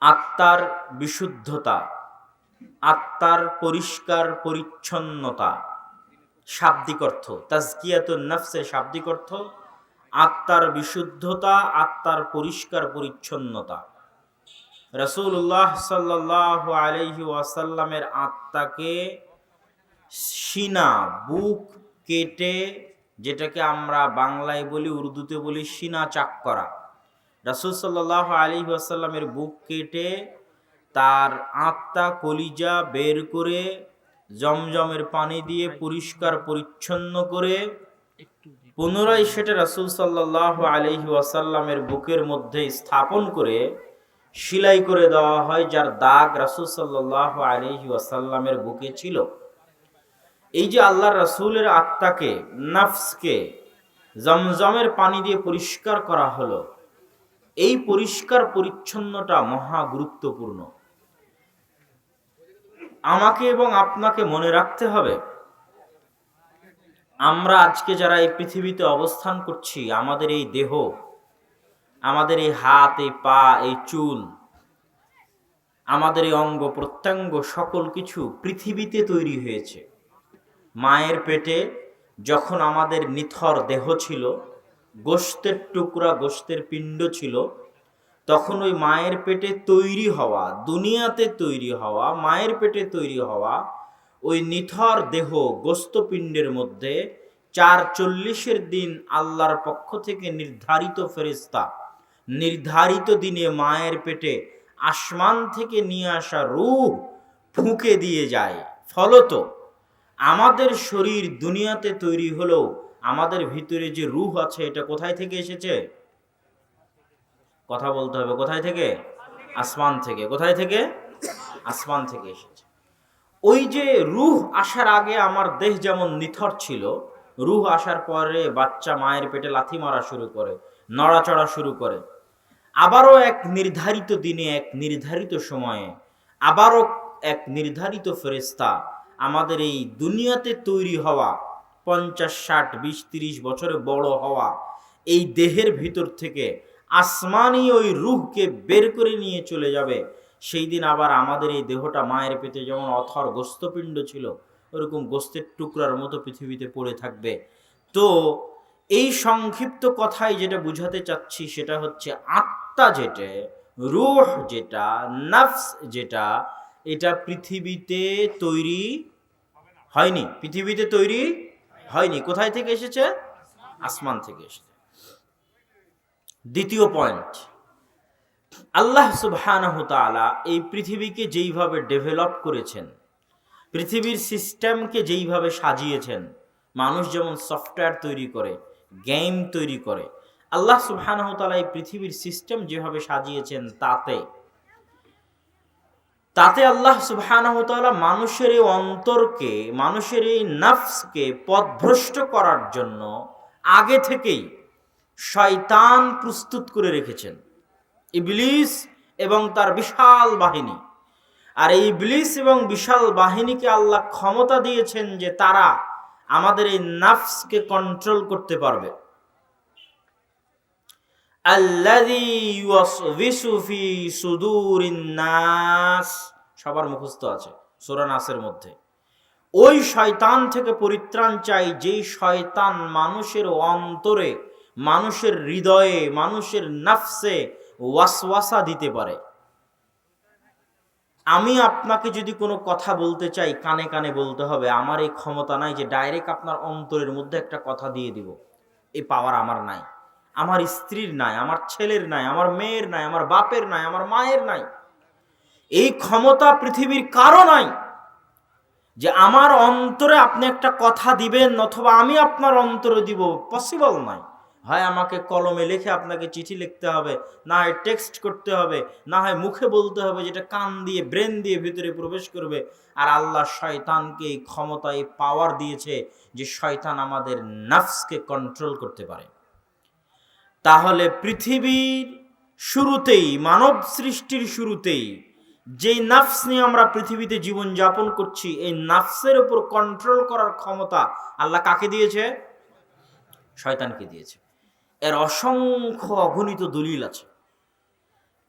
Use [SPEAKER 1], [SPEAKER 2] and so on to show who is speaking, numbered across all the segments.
[SPEAKER 1] আত্মার বিশুদ্ধতা, আত্মার পরিষ্কার পরিচ্ছন্নতা। শাব্দিক অর্থ তাজকিয়াতুন নফসের শাব্দিক অর্থ আত্মার বিশুদ্ধতা, আত্মার পরিষ্কার পরিচ্ছন্নতা। রাসূলুল্লাহ সাল্লাল্লাহু আলাইহি ওয়াসাল্লামের আত্মাকে সিনা, বুক কেটে, যেটাকে আমরা বাংলায় বলি, উর্দুতে বলি সিনা চাক করা, রাসূল সাল্লাল্লাহু আলাইহি ওয়াসাল্লামের বুক কেটে তার আত্মা কলিজা বের করে জমজমের পানি দিয়ে পরিষ্কার পরিচ্ছন্ন করে পুনরায় সেটা রাসূল সাল্লাল্লাহু আলাইহি ওয়াসাল্লামের বুকের মধ্যে স্থাপন করে সেলাই করে দেওয়া হয়, যার দাগ রাসূল সাল্লাল্লাহু আলাইহি ওয়াসাল্লামের বুকে ছিল। এই যে আল্লাহর রাসূলের আত্মাকে, নফসকে জমজমের পানি দিয়ে পরিষ্কার করা হলো, এই পরিষ্কার পরিচ্ছন্নতা মহা গুরুত্বপূর্ণ। আমাকে এবং আপনাকে মনে রাখতে হবে, আমরা আজকে যারা এই পৃথিবীতে অবস্থান করছি, আমাদের এই দেহ, আমাদের এই হাত, এই পা, এই চুল, আমাদের এই অঙ্গ প্রত্যঙ্গ, সকল কিছু পৃথিবীতে তৈরি হয়েছে। মায়ের পেটে যখন আমাদের নিথর দেহ ছিল, গোশতের টুকরা, গোশতের পিণ্ড ছিল, তখন ওই মায়ের পেটে তৈরি হওয়া, দুনিয়াতে তৈরি হওয়া, মায়ের পেটে তৈরি হওয়া ওই নিথর দেহ গোস্তপিণ্ডের মধ্যে ৪৪ দিন আল্লাহর পক্ষ থেকে নির্ধারিত ফেরেশতা নির্ধারিত দিনে মায়ের পেটে আসমান থেকে নিয়ে আসা রূহ ফুঁকে দিয়ে যায়। ফলত আমাদের শরীর দুনিয়াতে তৈরি হলেও আমাদের ভিতরে যে রূহ আছে, এটা কোথায় থেকে এসেছে? কথা বলতে হবে, কোথায় থেকে? আসমান থেকে। কোথায় থেকে? আসমান থেকে এসেছে। ওই যে রূহ আসার আগে আমার দেহ যেমন নিথর ছিল, রূহ আসার পরে বাচ্চা মায়ের পেটে লাথি মারা শুরু করে, নড়াচড়া শুরু করে। আবারও এক নির্ধারিত দিনে, এক নির্ধারিত সময়ে, আবারও এক নির্ধারিত ফেরেশতা আমাদের এই দুনিয়াতে তৈরি হওয়া ৫০, ৬০, ২০, ৩০ বছরে বড় হওয়া এই দেহের ভিতর থেকে আসমানি ওই রূহকে বের করে নিয়ে চলে যাবে। সেই দিন আবার আমাদের এই দেহটা মায়ের পেটে যেমন অথর গোস্তপিণ্ড ছিল, ওরকম গোস্তের টুকরার মতো পৃথিবীতে পড়ে থাকবে। তো এই সংক্ষিপ্ত কথায় যেটা বুঝাতে চাচ্ছি, সেটা হচ্ছে আত্মা যেটা, রূহ যেটা, নফস যেটা, এটা পৃথিবীতে তৈরি হয়নি। পৃথিবীতে তৈরি হয়নি। কোথায় থেকে এসেছে? আসমান থেকে এসেছে। দ্বিতীয় পয়েন্ট, আল্লাহ সুবহানাহু তাআলা এই পৃথিবীকে যেইভাবে ডেভেলপ করেছেন, পৃথিবীর সিস্টেমকে যেইভাবে সাজিয়েছেন, মানুষ যেমন সফটওয়্যার তৈরি করে, গেম তৈরি করে, আল্লাহ সুবহানাহু তাআলা এই পৃথিবীর সিস্টেম যেভাবে সাজিয়েছেন, তাতে আল্লাহ সুবহানাহু তাআলা মানুষের এই অন্তরকে, মানুষের এই নফসকে পথভ্রষ্ট করার জন্য আগে থেকেই শয়তান প্রস্তুত করে রেখেছেন, ইবলিস এবং তার বিশাল বাহিনী। আর এই ইবলিস এবং বিশাল বাহিনীকে আল্লাহ ক্ষমতা দিয়েছেন যে তারা আমাদের এই নফসকে কন্ট্রোল করতে পারবে। আল্লাযী ইউওয়াসওয়িসু ফি সুদুরিন নাস, সবার মুখস্থ আছে সূরা নাসের মধ্যে। ওই শয়তান থেকে পরিত্রাণ চাই, যেই শয়তান মানুষের অন্তরে, মানুষের হৃদয়ে, মানুষের নফসে ওয়াসওয়াসা দিতে পারে। আমি আপনাকে যদি কোনো কথা বলতে চাই, কানে কানে বলতে হবে। আমার এই ক্ষমতা নাই যে ডাইরেক্ট আপনার অন্তরের মধ্যে একটা কথা দিয়ে দিব। এই পাওয়ার আমার নাই, আমার স্ত্রীর নাই, আমার ছেলের নাই, আমার মেয়ের নাই, আমার বাপের নাই, আমার মায়ের নাই। এই ক্ষমতা পৃথিবীর কারো নাই যে আমার অন্তরে আপনি একটা কথা দিবেন অথবা আমি আপনার অন্তরে দিব। পসিবল নাই। হয় আমাকে কলমে লিখে আপনাকে চিঠি লিখতে হবে, না হয় টেক্সট করতে হবে, না হয় মুখে বলতে হবে, যেটা কান দিয়ে, ব্রেন দিয়ে ভিতরে প্রবেশ করবে। আর আল্লাহ শয়তানকে এই ক্ষমতা, এই পাওয়ার দিয়েছে যে শয়তান আমাদের নফসকে কন্ট্রোল করতে পারে। তাহলে পৃথিবীর শুরুতেই, মানব সৃষ্টির শুরুতেই যেই নফস নিয়ে আমরা পৃথিবীতে জীবন যাপন করছি, এই নফসের উপর কন্ট্রোল করার ক্ষমতা আল্লাহ কাকে দিয়েছে? শয়তানকে দিয়েছে। এর অসংখ্য অগণিত দলিল আছে।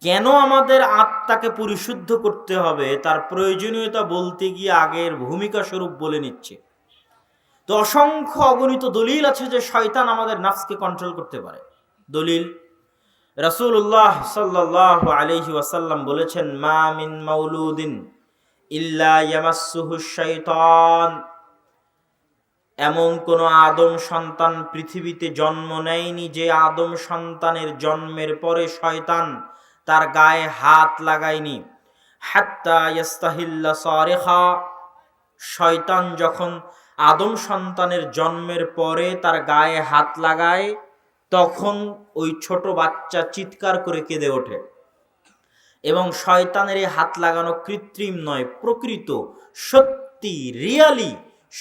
[SPEAKER 1] কেন আমাদের আত্মাকে পরিশুদ্ধ করতে হবে তার প্রয়োজনীয়তা বলতে গিয়ে আগের ভূমিকা স্বরূপ বলে নিচ্ছে। তো অসংখ্য অগণিত দলিল আছে যে শয়তান আমাদের নাফসকে কন্ট্রোল করতে পারে। দলিল, রাসূলুল্লাহ সাল্লাল্লাহু আলাইহি ওয়াসাল্লাম বলেছেন, মা মিন মাউলুদিন ইল্লা ইয়ামাসসুহু শাইতান, এমন কোন আদম সন্তান পৃথিবীতে জন্ম নেয়নি যে আদম সন্তানের জন্মের পরে শয়তান তার গায়ে হাত লাগায়নি। হাত্তা ইয়াস্তাহিল্লা সারিখা, শয়তান যখন আদম সন্তানের জন্মের পরে তার গায়ে হাত লাগায় তখন ওই ছোট বাচ্চা চিৎকার করে কেঁদে ওঠে। এবং শয়তানের এই হাত লাগানো কৃত্রিম নয়, প্রকৃত, সত্যি, রিয়ালি।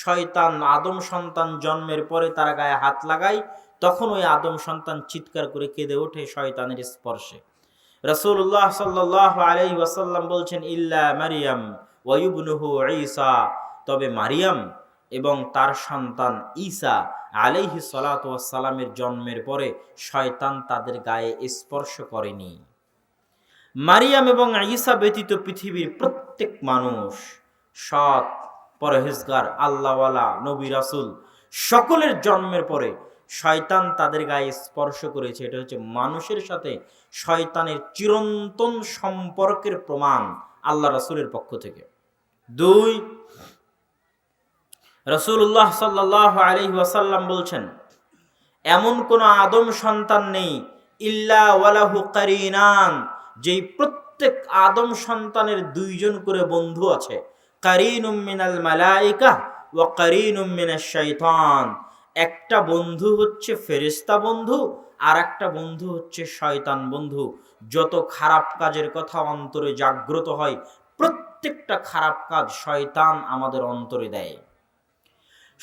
[SPEAKER 1] শয়তান আদম সন্তান জন্মের পরে তার গায়ে হাত লাগায়, তখন ওই আদম সন্তান চিৎকার করে কেঁদে ওঠে শয়তানের স্পর্শে। রাসূলুল্লাহ সাল্লাল্লাহু আলাইহি ওয়াসাল্লাম বলছেন, ইল্লা মারিয়াম ওয়া ইবনুহু ঈসা, তবে মারিয়াম এবং তার সন্তান ঈসা আলাইহিস সালাতু ওয়াস সালামের জন্মের পরে শয়তান তাদের গায়ে স্পর্শ করেনি। মারিয়াম এবং ঈসা ব্যতীত পৃথিবীর প্রত্যেক মানুষ, সৎ, পরহেজগার, আল্লাহওয়ালা, নবী রাসূল, সকলের জন্মের পরে শয়তান তাদের গায়ে স্পর্শ করেছে। এটা হচ্ছে মানুষের সাথে শয়তানের চিরন্তন সম্পর্কের প্রমাণ আল্লাহ রাসূলের পক্ষ থেকে। 2, রাসূলুল্লাহ সাল্লাল্লাহু আলাইহি ওয়াসাল্লাম বলছেন, এমন কোন আদম সন্তান নেই ইল্লা ওয়ালাহু কারিনান, যেই প্রত্যেক আদম সন্তানের 2 জন করে বন্ধু আছে। কারিনুম মিনাল মালাইকা ওয়া কারিনুম মিনাশ শাইতান, একটা বন্ধু হচ্ছে ফেরেশতা বন্ধু, আর একটা বন্ধু হচ্ছে শয়তান বন্ধু। যত খারাপ কাজের কথা অন্তরে জাগ্রত হয়, প্রত্যেকটা খারাপ কাজ শয়তান আমাদের অন্তরে দেয়।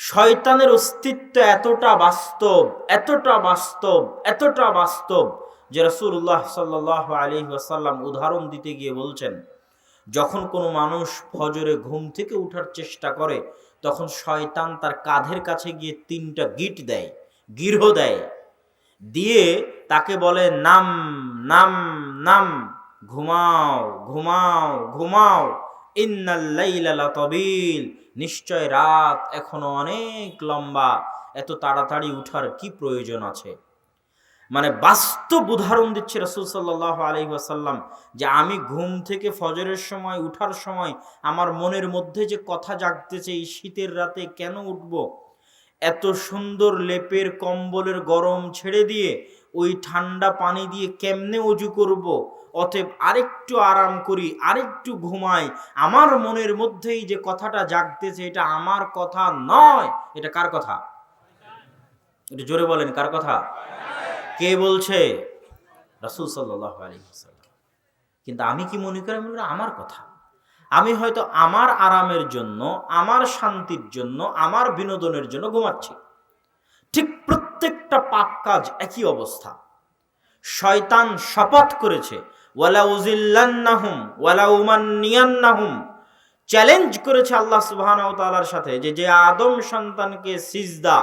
[SPEAKER 1] শয়তানের অস্তিত্ব এতটা বাস্তব, এতটা বাস্তব, এতটা বাস্তব যে রাসূলুল্লাহ সাল্লাল্লাহু আলাইহি ওয়াসাল্লাম উদাহরণ দিতে গিয়ে বলছেন, যখন কোনো মানুষ ফজরে ঘুম থেকে ওঠার চেষ্টা করে তখন শয়তান তার কাঁধের কাছে গিয়ে 3টা গিট দেয়, গিরহ দেয়, দিয়ে তাকে বলে, নাম নাম নাম, ঘুমাও ঘুমাও ঘুমাও, ইন্নাল লাইলা লাতাবিল, নিশ্চয় রাত এখনো অনেক লম্বা, এত তাড়াতাড়ি উঠার কি প্রয়োজন আছে। মানে বাস্তব উদাহরণ দিচ্ছে রাসূল সাল্লাল্লাহু আলাইহি ওয়াসাল্লাম, যে আমি ঘুম থেকে ফজরের সময় উঠার সময় আমার মনের মধ্যে যে কথা জাগতেছে, এই শীতের রাতে কেন উঠব, এত সুন্দর লেপের কম্বলের গরম ছেড়ে দিয়ে ওই ঠান্ডা পানি দিয়ে কেমনে ওযু করব, অতএব আরেকটু আরাম করি, আরেকটু ঘুমাই। আমার মনের মধ্যেই যে কথাটা জাগতেছে এটা আমার কথা নয়, এটা কার কথা? এটা জোরে বলেন, কার কথা? কে বলছে? রাসূল সাল্লাল্লাহু আলাইহি ওয়াসাল্লাম। কিন্তু আমি কি মনে করি? আমি বলি আমার কথা। আমি হয়তো আমার আরামের জন্য, আমার শান্তির জন্য, আমার বিনোদনের জন্য ঘুমাচ্ছি। ঠিক প্রত্যেকটা পাপ কাজ একই অবস্থা। শয়তান শপথ করেছে, ওয়ালা উযিল্লান্নাহুম ওয়ালা উমান্নিয়ান্নাহুম, চ্যালেঞ্জ করেছে আল্লাহ সুবহানাহু ওয়া তাআলার সাথে, যে আদম সন্তানকে সিজদা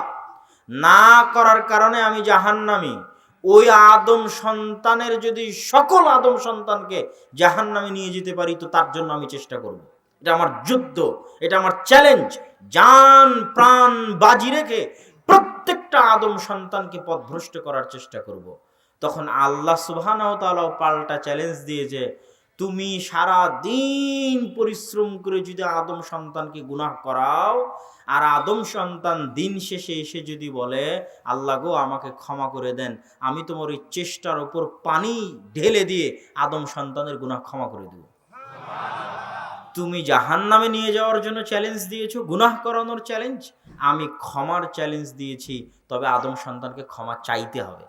[SPEAKER 1] না করার কারণে আমি জাহান্নামী, ওই আদম সন্তানের যদি সকল আদম সন্তানকে জাহান্নামে নিয়ে যেতে পারি তো তার জন্য আমি চেষ্টা করব। এটা আমার যুদ্ধ, এটা আমার চ্যালেঞ্জ। জান প্রাণ বাজি রেখে প্রত্যেকটা আদম সন্তানকে পথভ্রষ্ট করার চেষ্টা করব। তখন আল্লাহ সুবহানাহু ওয়া তাআলা পাল্টা চ্যালেঞ্জ দিয়েছে, তুমি সারা দিন পরিশ্রম করে যদি আদম সন্তানকে গুনাহ করাও, আর আদম সন্তান দিন শেষে এসে যদি বলে, আল্লাহ গো আমাকে ক্ষমা করে দেন, আমি তোমার ওই চেষ্টার উপর পানি ঢেলে দিয়ে আদম সন্তানের গুনাহ ক্ষমা করে দেব। তুমি জাহান্নামে নিয়ে যাওয়ার জন্য চ্যালেঞ্জ দিয়েছো, গুনাহ করানোর চ্যালেঞ্জ, আমি ক্ষমার চ্যালেঞ্জ দিয়েছি, তবে আদম সন্তানকে ক্ষমা চাইতে হবে।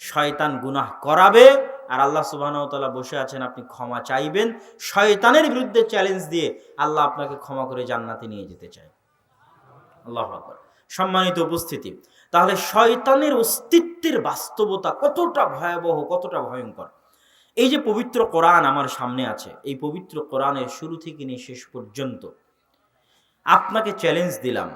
[SPEAKER 1] শয়তান গুনাহ করাবে আর আল্লাহ সুবহানাহু ওয়া তাআলা বসে আছেন, আপনি ক্ষমা চাইবেন। শয়তানের বিরুদ্ধে চ্যালেঞ্জ দিয়ে আল্লাহ আপনাকে ক্ষমা করে জান্নাতে নিয়ে যেতে চায়। আল্লাহু আকবার। সম্মানিত উপস্থিতি, তাহলে শয়তানের অস্তিত্বের বাস্তবতা কতটা ভয়াবহ, কতটা ভয়ঙ্কর। এই যে পবিত্র কোরআন আমার সামনে আছে, এই পবিত্র কোরআনের শুরু থেকে নিয়ে শেষ পর্যন্ত আপনাকে চ্যালেঞ্জ দিলাম,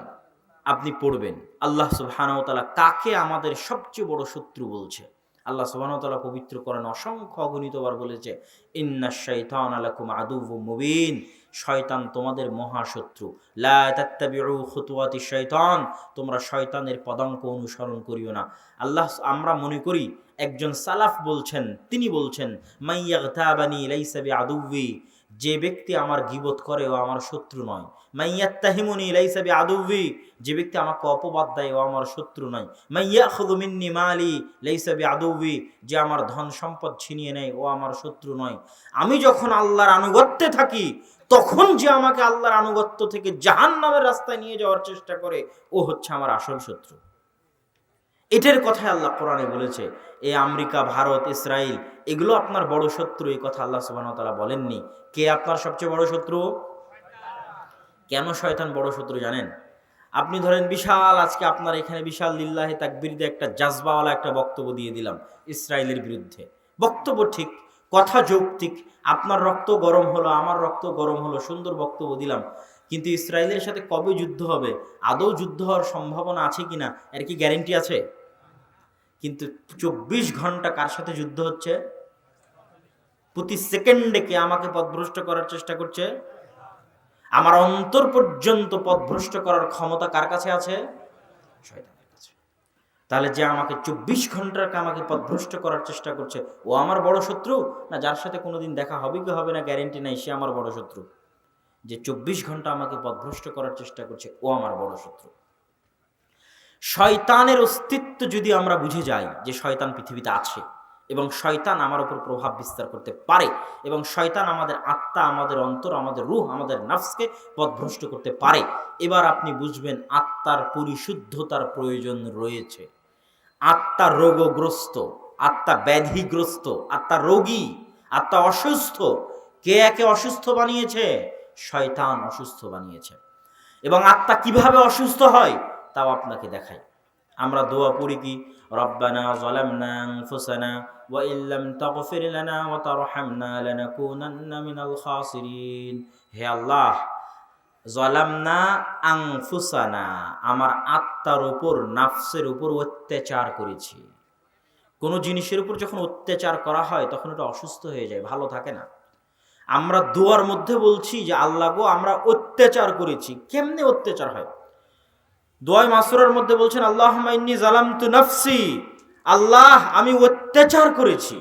[SPEAKER 1] আপনি পড়বেন আল্লাহ সুবহানাহু ওয়া তাআলা কাকে আমাদের সবচেয়ে বড় শত্রু বলছে। আল্লাহ সুবহানাহু ওয়া তাআলা পবিত্র কোরআনে অসংখ্য অগণিতবার বলেছে, ইন্নাশ শাইতানা লাকুম আদুউম মুবিন, শয়তান তোমাদের মহাশত্রু। লা তাত্তাবিউ খুতুওয়াতিশ শাইতান, তোমরা শয়তানের পদাঙ্ক অনুসরণ করিও না। আমরা মনে করি একজন সালাফ বলছেন, তিনি বলছেন মাইয়াগতাবানি লাইসা বিআদুউই, যে ব্যক্তি আমার গীবত করে ও আমার শত্রু নয়। মাইয়াত্তাহিমুনি লাইসা বিআদুউই, যে ব্যক্তি আমাকে অপবাদ দেয় ও আমার শত্রু নয়। মাইয়াখুযু মিন্নি মালি লাইসা বিআদুউই, যে আমার ধন সম্পদ ছিনিয়ে নেয় ও আমার শত্রু নয়। আমি যখন আল্লাহর আনুগত্যে থাকি, তখন যে আমাকে আল্লাহর আনুগত্য থেকে জাহান্নামের রাস্তায় নিয়ে যাওয়ার চেষ্টা করে, ও হচ্ছে আমার আসল শত্রু। এটার কথাই আল্লাহ কোরআনে বলেছে। এই আমেরিকা, ভারত, ইসরায়েল এগুলো আপনার বড় শত্রু, এই কথা আল্লাহ সুবহানাহু ওয়া তাআলা বলেননি। কে আপনার সবচেয়ে বড় শত্রু? কেন শয়তান বড় শত্রু জানেন? আপনি ধরেন বিশাল, আজকে আপনার এখানে বিশাল লিল্লাহি তাকবীর দিয়ে একটা জাজবাওয়ালা একটা বক্তব্য দিয়ে দিলাম ইসরায়েলের বিরুদ্ধে। বক্তব্য ঠিক, কথা যৌক্তিক, আপনার রক্ত গরম হলো, আমার রক্ত গরম হলো, সুন্দর বক্তব্য দিলাম। কিন্তু ইসরায়েলের সাথে কবে যুদ্ধ হবে, আদৌ যুদ্ধ হওয়ার সম্ভাবনা আছে কিনা, এর কি গ্যারেন্টি আছে? কিন্তু 24 ঘন্টা কার সাথে যুদ্ধ হচ্ছে? প্রতি সেকেন্ডে কে আমাকে পথভ্রষ্ট করার চেষ্টা করছে? আমার অন্তর পর্যন্ত পথভ্রষ্ট করার ক্ষমতা কার কাছে আছে? শয়তানের কাছে। তাহলে যে আমাকে 24 ঘন্টার আমাকে পথভ্রষ্ট করার চেষ্টা করছে, ও আমার বড় শত্রু, না যার সাথে কোনোদিন দেখা হবে কি হবে না গ্যারেন্টি নাই, সে আমার বড় শত্রু? যে 24 ঘন্টা আমাকে পথভ্রষ্ট করার চেষ্টা করছে, ও আমার বড় শত্রু। শয়তানের অস্তিত্ব যদি আমরা বুঝে যাই যে শয়তান পৃথিবীতে আছে এবং শয়তান আমার উপর প্রভাব বিস্তার করতে পারে, এবং শয়তান আমাদের আত্মা, আমাদের অন্তর, আমাদের রূহ, আমাদের নফসকে পথভ্রষ্ট করতে পারে, এবার আপনি বুঝবেন আত্মার পরিশুদ্ধতার প্রয়োজন রয়েছে। আত্মা রোগগ্রস্ত, আত্মা ব্যাধিগ্রস্ত, আত্মা রোগী, আত্মা অসুস্থ। কে একে অসুস্থ বানিয়েছে? শয়তান অসুস্থ বানিয়েছে। এবং আত্মা কিভাবে অসুস্থ হয় তাও আপনাকে দেখাই। আমরা দোয়া পড়ি কি, রব্বানা যালামনা আনফুসানা ওয়া ইল্লাম তাগফির লানা ওয়া তারহামনা লানাকুনান্না মিনাল খাসিরিন। হে আল্লাহ, যালামনা আনফুসানা, আমার আত্মার উপর, নাফসের উপর অত্যাচার করেছি। কোনো জিনিসের উপর যখন অত্যাচার করা হয় তখন এটা অসুস্থ হয়ে যায়, ভালো থাকে না। আমরা দোয়ার মধ্যে বলছি যে আল্লাহ গো, আমরা অত্যাচার করেছি। কেমনে অত্যাচার হয়? দোয়া মাসুরার মধ্যে বলছেন আল্লাহুম্মা ইন্নী যালামতু নাফসি, আল্লাহ আমি অত্যাচার করেছি।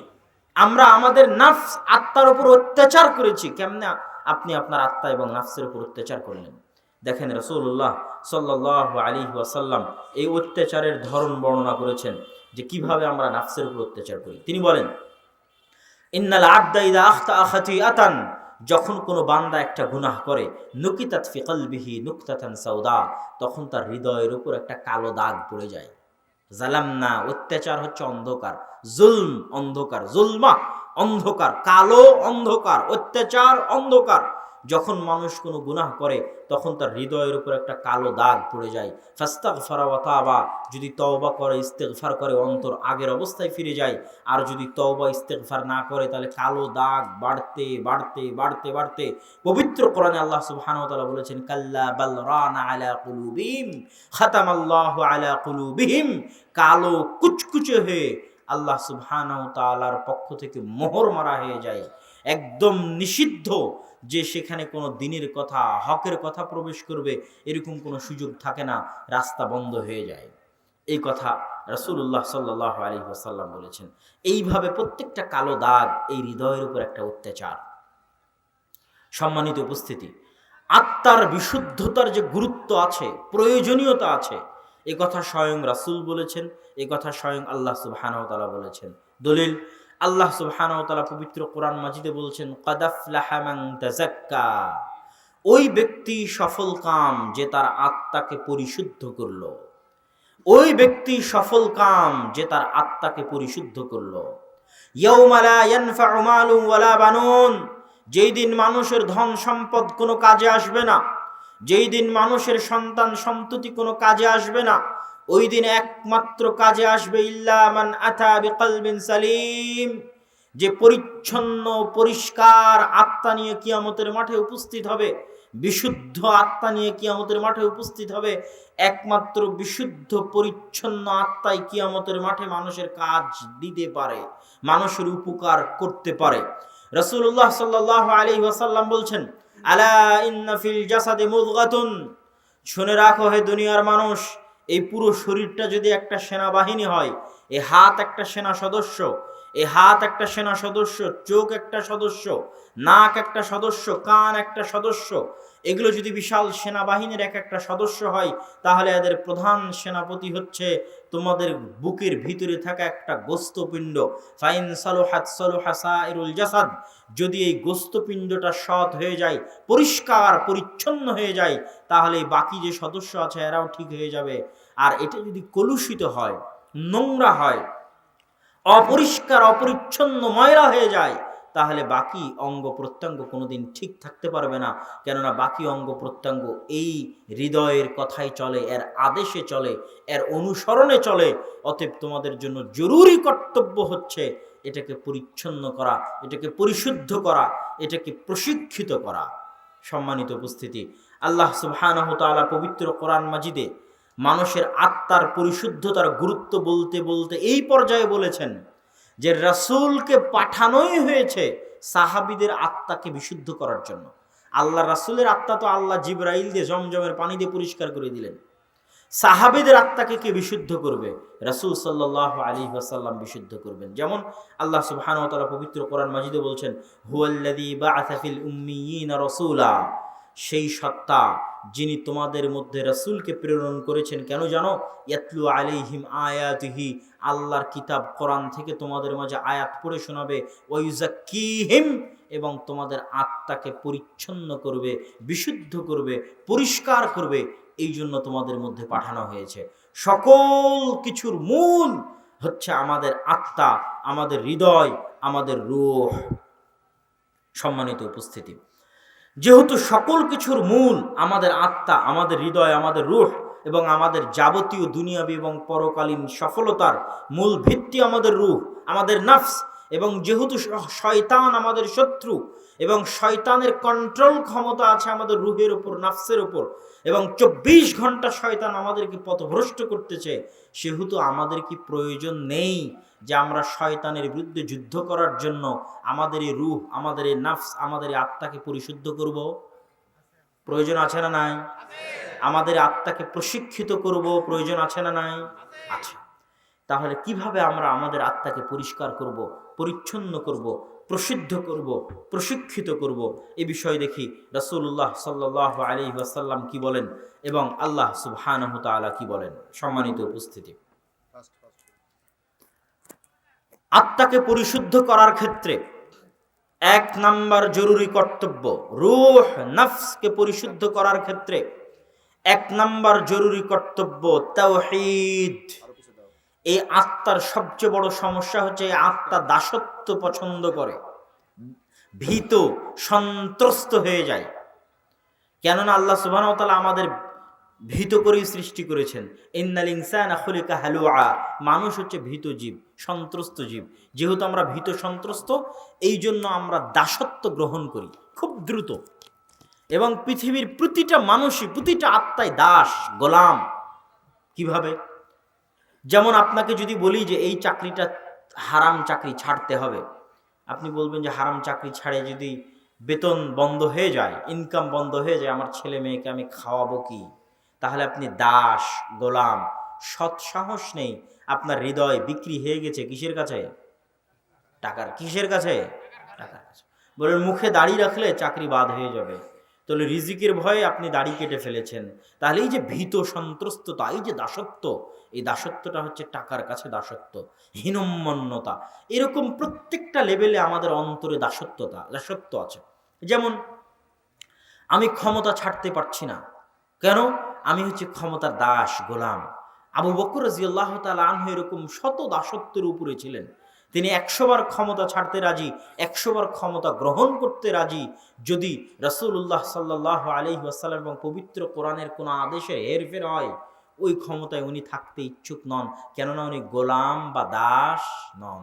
[SPEAKER 1] আমরা আমাদের নাফস, আত্মার উপর অত্যাচার করেছি। কেমনে আপনি আপনার আত্মা এবং নাফসের উপর অত্যাচার করলেন? দেখেন রাসূলুল্লাহ সাল্লাল্লাহু আলাইহি ওয়াসাল্লাম এই অত্যাচারের ধরন বর্ণনা করেছেন যে কিভাবে আমরা নাফসের উপর অত্যাচার করি। তিনি বলেন, ইন্নাল আবদা ইযা আখতা খাতিআতান, যখন কোনো বান্দা একটা গুনাহ করে, নুকিতাত ফি কলবিহি নুকতাতান সাউদা, তখন তার হৃদয়ের উপর একটা কালো দাগ পড়ে যায়। জালামনা, অত্যাচার হচ্ছে অন্ধকার, জুলম অন্ধকার, জুলমা অন্ধকার, কালো অন্ধকার, অত্যাচার অন্ধকার। যখন মানুষ কোনো গুনাহ করে তখন তার হৃদয়ের উপর একটা কালো দাগ পড়ে যায়। ফাস্তাগফারা ওয়া তাবা, যদি তওবা করে, ইস্তেগফার করে, অন্তর আগের অবস্থায় ফিরে যায়। আর যদি তওবা ইস্তেগফার না করে তাহলে কালো দাগ বাড়তে বাড়তে বাড়তে বাড়তে পবিত্র কোরআনে আল্লাহ সুবহানাহু ওয়া তাআলা বলেছেন, কাল্লা বাল রানা আলা কুলুবিহিম খাতামাল্লাহু আলা কুলুবিহিম, কালো কুচকুচে হয়ে আল্লাহ সুবহানাহু ওয়া তাআলার পক্ষ থেকে মোহর মারা হয়ে যায়। একদম নিষিদ্ধ যে সেখানে কোনো দ্বীনের কথা, হকের কথা প্রবেশ করবে, এরকম কোনো সুযোগ থাকে না, রাস্তা বন্ধ হয়ে যায়। এই কথা রাসূলুল্লাহ সাল্লাল্লাহু আলাইহি ওয়াসাল্লাম বলেছেন। এইভাবে প্রত্যেকটা কালো দাগ এই হৃদয়ের উপর একটা অত্যাচার। সম্মানিত উপস্থিতি, আত্মার বিশুদ্ধতার যে গুরুত্ব আছে, প্রয়োজনীয়তা আছে, এ কথা স্বয়ং রাসূল বলেছেন, এ কথা স্বয়ং আল্লাহ সুবহানাহু ওয়া তাআলা বলেছেন। দলিল, আল্লাহ সুবহানাহু ওয়া তাআলা পবিত্র কোরআন মাজিদে বলছেন, ক্বাদ আফলাহা মান তাযাক্কা, ওই ব্যক্তি সফল কাম যে তার আত্মাকে পরিশুদ্ধ করলো। ওই ব্যক্তি সফল কাম যে তার আত্মাকে পরিশুদ্ধ করলো। ইয়াউমা লা ইয়ানফাউ মালুন ওয়ালা বানুন, যেই দিন মানুষের ধন সম্পদ কোনো কাজে আসবে না, যেই দিন মানুষের সন্তান সন্ততি কোনো কাজে আসবে না, ওই দিন একমাত্র কাজে আসবে ইল্লা মান আতা বিকলবিন সালিম, যে পরিচ্ছন্ন পরিষ্কার আত্মা নিয়ে কিয়ামতের মাঠে উপস্থিত হবে, বিশুদ্ধ আত্মা নিয়ে কিয়ামতের মাঠে উপস্থিত হবে। একমাত্র বিশুদ্ধ পরিচ্ছন্ন আত্মাই কিয়ামতের মাঠে মানুষের কাজ দিতে পারে, মানুষের উপকার করতে পারে। রাসূলুল্লাহ সাল্লাল্লাহু আলাইহি ওয়াসাল্লাম বলছেন, আলা ইন্না ফিল জাসাদি মুদগাতুন, শুনে রাখো হে দুনিয়ার মানুষ, এই পুরো শরীরটা যদি একটা সেনাবাহিনী হয়, এই হাত একটা সেনা সদস্য, এই হাত একটা সেনা সদস্য, চোখ একটা সদস্য, নাক একটা সদস্য, কান একটা সদস্য, এগুলো যদি বিশাল সেনাবাহিনীর এক একটা সদস্য হয়, তাহলে এদের প্রধান সেনাপতি হচ্ছে তোমাদের বুকের ভিতরে থাকা একটা গোস্তপিণ্ড। ফাইন সালুহাত সালুহা সাইরুল জাসাদ, যদি এই গোস্তপিণ্ডটা সৎ হয়ে যায়, পরিষ্কার পরিচ্ছন্ন হয়ে যায়, তাহলে বাকি যে সদস্য আছে এরাও ঠিক হয়ে যাবে। আর এটা যদি কলুষিত হয়, নোংরা হয়, অপরিষ্কার অপরিচ্ছন্ন ময়লা হয়ে যায়, তাহলে বাকি অঙ্গ প্রত্যঙ্গ কোনোদিন ঠিক থাকতে পারবে না। কেননা বাকি অঙ্গ প্রত্যঙ্গ এই হৃদয়ের কথাই চলে, এর আদেশে চলে, এর অনুসরণে চলে। অতএব তোমাদের জন্য জরুরি কর্তব্য হচ্ছে এটাকে পরিচ্ছন্ন করা, এটাকে পরিশুদ্ধ করা, এটাকে প্রশিক্ষিত করা। সম্মানিত উপস্থিতি, আল্লাহ সুবহানাহু ওয়া তাআলা পবিত্র কোরআন মাজিদে মানুষের আত্মার পরিশুদ্ধতার গুরুত্ব বলতে বলতে এই পর্যায়ে বলেছেন যে রাসূলকে পাঠানোই হয়েছে সাহাবীদের আত্মাকে বিশুদ্ধ করার জন্য। আল্লাহ রাসূলের আত্মা তো আল্লাহ জিবরাইল দিয়ে জমজমের পানি দিয়ে পরিষ্কার করে দিলেন, সাহাবীদের আত্মাকে কে বিশুদ্ধ করবে? রাসূল সাল্লাল্লাহু আলাইহি ওয়াসাল্লাম বিশুদ্ধ করবেন। যেমন আল্লাহ সুবহানাহু ওয়া তাআলা পবিত্র কোরআন মাজিদে বলছেন, হুয়াল্লাযী বাআসা ফিল উম্মিয়িনা রাসূলা, সেই সত্তা যিনি তোমাদের মধ্যে রাসূলকে প্রেরণ করেছেন। কেন জানো? ইয়াতলু আলাইহিম আয়াতিহি, আল্লাহর কিতাব কোরআন থেকে তোমাদের মাঝে আয়াত পড়ে শোনাবে, ওয়া ইউযাক্কিহিম, এবং তোমাদের আত্মাকে পরিচ্ছন্ন করবে, বিশুদ্ধ করবে, পরিষ্কার করবে। এই জন্য তোমাদের মধ্যে পাঠানো হয়েছে। সকল কিছুর মূল হচ্ছে আমাদের আত্মা, আমাদের হৃদয়, আমাদের রূহ। সম্মানিত উপস্থিতি, যেহেতু সকল কিছুর মূল আমাদের আত্মা, আমাদের হৃদয়, আমাদের রূহ, এবং আমাদের যাবতীয় দুনিয়াবী এবং পরকালীন সফলতার মূল ভিত্তি আমাদের রূহ, আমাদের নফস, এবং যেহেতু শয়তান আমাদের শত্রু এবং শয়তানের কন্ট্রোল ক্ষমতা আছে আমাদের রূহের উপর, নফসের উপর, এবং 24 ঘন্টা শয়তান আমাদেরকে পথভ্রষ্ট করতেছে, সেহেতু আমাদের কি প্রয়োজন নেই যে আমরা শয়তানের বিরুদ্ধে যুদ্ধ করার জন্য আমাদের এই রূহ, আমাদের এই নফস, আমাদের এই আত্মাকে পরিশুদ্ধ করব? প্রয়োজন আছে না নাই? আমাদের আত্মাকে প্রশিক্ষিত করব, প্রয়োজন আছে না নাই? আছে। তাহলে কিভাবে আমরা আমাদের আত্মাকে পরিষ্কার করব, পরিচ্ছন্ন করব, প্রসিদ্ধ করব, প্রশিক্ষিত করব? এই বিষয়ে দেখি রাসূলুল্লাহ সাল্লাল্লাহু আলাইহি ওয়াসাল্লাম কি বলেন এবং আল্লাহ সুবহানাহু ওয়া তাআলা কি বলেন। সম্মানিত উপস্থিতি, আত্মাকে পরিশুদ্ধ করার ক্ষেত্রে 1 নাম্বার জরুরি কর্তব্য, রূহ নফসকে পরিশুদ্ধ করার ক্ষেত্রে 1 নাম্বার জরুরি কর্তব্য তাওহীদ। এই আত্মার সবচেয়ে বড় সমস্যা হচ্ছে এই আত্মা দাসত্ব পছন্দ করে, ভীত সন্ত্রস্ত হয়ে যায়। কেননা আল্লাহ সুবহানাহু ওয়া তাআলা আমাদের ভীত করেই সৃষ্টি করেছেন। ইন্নাল ইনসানা খুলিকা হালুআ, মানুষ হচ্ছে ভীত জীব, সন্ত্রস্ত জীব। যেহেতু আমরা ভীত সন্ত্রস্ত, এই জন্য আমরা দাসত্ব গ্রহণ করি খুব দ্রুত, এবং পৃথিবীর প্রতিটা মানুষই, প্রতিটা আত্মাই দাস, গোলাম। কিভাবে? যেমন আপনাকে যদি বলি যে এই চাকরিটা হারাম চাকরি, ছাড়তে হবে, আপনি বলবেন যে হারাম চাকরি ছাড়ে যদি বেতন বন্ধ হয়ে যায়, ইনকাম বন্ধ হয়ে যায়, আমার ছেলে মেয়েকে আমি খাওয়াবো কি? তাহলে আপনি দাস, গোলাম, সৎ সাহস নেই, আপনার হৃদয় বিক্রি হয়ে গেছে কিসের কাছে? টাকার। কিসের কাছে? টাকার কাছে। বলেন মুখে দাড়ি রাখলে চাকরি বাদ হয়ে যাবে, তাহলে রিজিকের ভয়ে আপনি দাড়ি কেটে ফেলেছেন। তাহলে এই যে ভীত সন্ত্রস্ততা, এই যে দাসত্ব, এই দাসত্বটা হচ্ছে টাকার কাছে দাসত্ব, হীনম্মন্যতা। এরকম প্রত্যেকটা লেভেলে আমাদের অন্তরে দাসত্ব আছে। যেমন আমি ক্ষমতা ছাড়তে পারছি না, কেন? আমি হচ্ছে ক্ষমতার দাস, গোলাম। আবু বকর রাদিয়াল্লাহু তাআলা আনহু এরকম শত দাসত্বের উপরে ছিলেন। তিনি 100 বার ক্ষমতা ছাড়তে রাজি, 100 বার ক্ষমতা গ্রহণ করতে রাজি, যদি রাসূলুল্লাহ সাল্লাল্লাহু আলাইহি ওয়াসাল্লাম এবং পবিত্র কোরআনের কোনো আদেশে হেরফের হয়, ওই ক্ষমতায় উনি থাকতে ইচ্ছুক নন। কেননা উনি গোলাম বা দাস নন।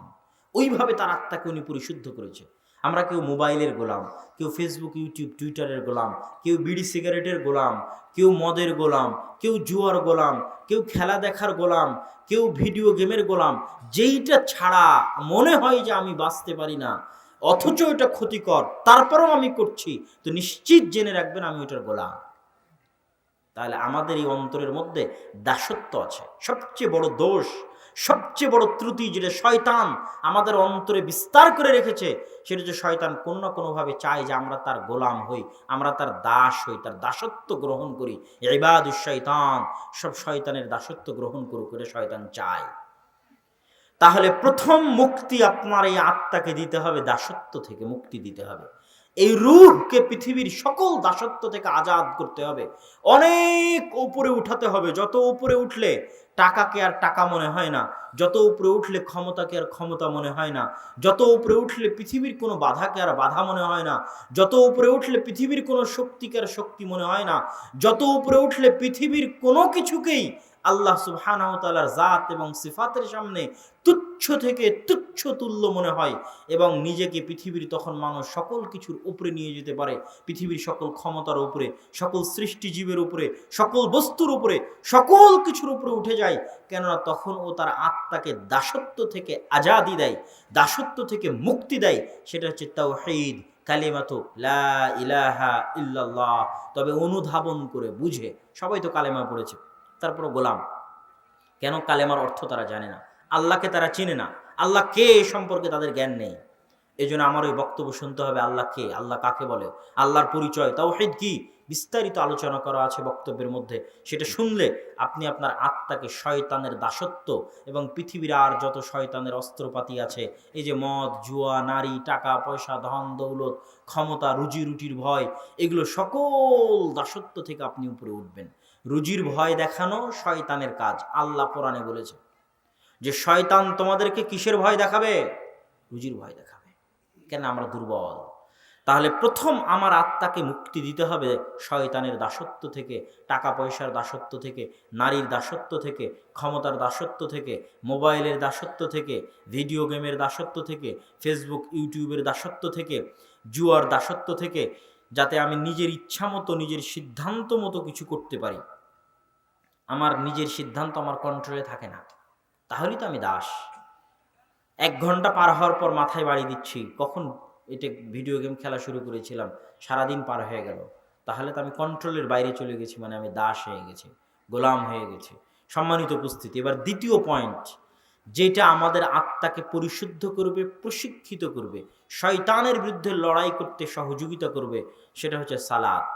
[SPEAKER 1] ওইভাবে তার আত্মাকে উনি পরিশুদ্ধ করেছে। আমরা কেউ মোবাইলের গোলাম, কেউ ফেসবুক, ইউটিউব, টুইটারের গোলাম, কেউ বিড়ি সিগারেটের গোলাম, কেউ মদের গোলাম, কেউ জুয়ার গোলাম, কেউ খেলা দেখার গোলাম, কেউ ভিডিও গেমের গোলাম। যেইটা ছাড়া মনে হয় যে আমি বাঁচতে পারি না, অথচ এটা ক্ষতিকর, তারপরেও আমি করছি, তো নিশ্চিত জেনে রাখবেন আমি ওটার গোলাম। তাহলে আমাদের এই অন্তরের মধ্যে দাসত্ব আছে। সবচেয়ে বড় দোষ, সবচেয়ে বড় ত্রুটি যেটা শয়তান আমাদের অন্তরে বিস্তার করে রেখেছে, সেটা হচ্ছে শয়তান কোনো না কোনোভাবে চায় যে আমরা তার গোলাম হই, আমরা তার দাস হই, তার দাসত্ব গ্রহণ করি। ইবাদুশ শয়তান, সব শয়তানের দাসত্ব গ্রহণ করুক, করে শয়তান চায়। তাহলে প্রথম মুক্তি আপনার এই আত্মাকে দিতে হবে, দাসত্ব থেকে মুক্তি দিতে হবে। এই রূহকে পৃথিবীর সকল দাসত্ব থেকে আজাদ করতে হবে, অনেক উপরে উঠাতে হবে। যত উপরে উঠলে টাকাকে আর টাকা মনে হয় না, যত উপরে উঠলে ক্ষমতাকে আর ক্ষমতা মনে হয় না, যত উপরে উঠলে পৃথিবীর কোনো বাধাকে আর বাধা মনে হয় না, যত উপরে উঠলে পৃথিবীর কোনো শক্তিকে আর শক্তি মনে হয় না, যত উপরে উঠলে পৃথিবীর কোনো কিছুকেই আল্লাহ সুবহানাহু ওয়া তাআলার জাত এবং সিফাতের সামনে তুচ্ছ থেকে তুচ্ছ তুল্য মনে হয়, এবং নিজেকে পৃথিবীর তখন মানুষ সকল কিছুর উপরে নিয়ে যেতে পারে, পৃথিবীর সকল ক্ষমতার উপরে, সকল সৃষ্টিজীবের উপরে, সকল বস্তুর উপরে, সকল কিছুর উপরে উঠে যায়। কেননা তখন ও তার আত্মাকে দাসত্ব থেকে আজাদি দেয়, দাসত্ব থেকে মুক্তি দেয়। সেটা হচ্ছে তাওহীদ, কালিমাতু লা ইলাহা ইল্লাল্লাহ। তবে অনুধাবন করে বুঝে, সবাই তো কালেমা পড়েছে, তারপর গোলাম। কেন? কালেমার অর্থ তারা জানে না, আল্লাহকে তারা চিনে না, আল্লাহ কে এ সম্পর্কে তাদের জ্ঞান নেই। এই জন্য আমার ওই বক্তব্য শুনতে হবে, আল্লাহ কে, আল্লাহ কাকে বলে, আল্লাহর পরিচয়, তাওহীদ কি, বিস্তারিত আলোচনা করা আছে বক্তব্যের মধ্যে। সেটা শুনলে আপনি আপনার আত্মাকে শয়তানের দাসত্ব এবং পৃথিবীর আর যত শয়তানের অস্ত্রপাতি আছে, এই যে মদ, জুয়া, নারী, টাকা পয়সা, ধন দৌলত, ক্ষমতা, রুজি রুটির ভয়, এগুলো সকল দাসত্ব থেকে আপনি উপরে উঠবেন। রুজির ভয় দেখানো শয়তানের কাজ। আল্লাহ কোরআনে বলেছে যে শয়তান তোমাদেরকে কিসের ভয় দেখাবে? রুজির ভয় দেখাবে। কেন? আমরা দুর্বল। তাহলে প্রথম আমার আত্মাকে মুক্তি দিতে হবে শয়তানের দাসত্ব থেকে, টাকা পয়সার দাসত্ব থেকে, নারীর দাসত্ব থেকে, ক্ষমতার দাসত্ব থেকে, মোবাইলের দাসত্ব থেকে, ভিডিও গেমের দাসত্ব থেকে, ফেসবুক ইউটিউবের দাসত্ব থেকে, জুয়ার দাসত্ব থেকে, যাতে আমি নিজের ইচ্ছা মতো, নিজের সিদ্ধান্ত মতো কিছু করতে পারি। আমার নিজের সিদ্ধান্ত আমার কন্ট্রোলে থাকে না, তাহলেই তো আমি দাস। 1 ঘন্টা পার হওয়ার পর মাথায় বাড়ি দিচ্ছি, কখন এটা ভিডিও গেম খেলা শুরু করেছিলাম, সারাদিন পার হয়ে গেল, তাহলে তো আমি কন্ট্রোলের বাইরে চলে গেছি, মানে আমি দাস হয়ে গেছি, গোলাম হয়ে গেছি। সম্মানিত উপস্থিতি, এবার দ্বিতীয় পয়েন্ট, যেটা আমাদের আত্মাকে পরিশুদ্ধ করবে, প্রশিক্ষিত করবে, শয়তানের বিরুদ্ধে লড়াই করতে সহযোগিতা করবে, সেটা হচ্ছে সালাত।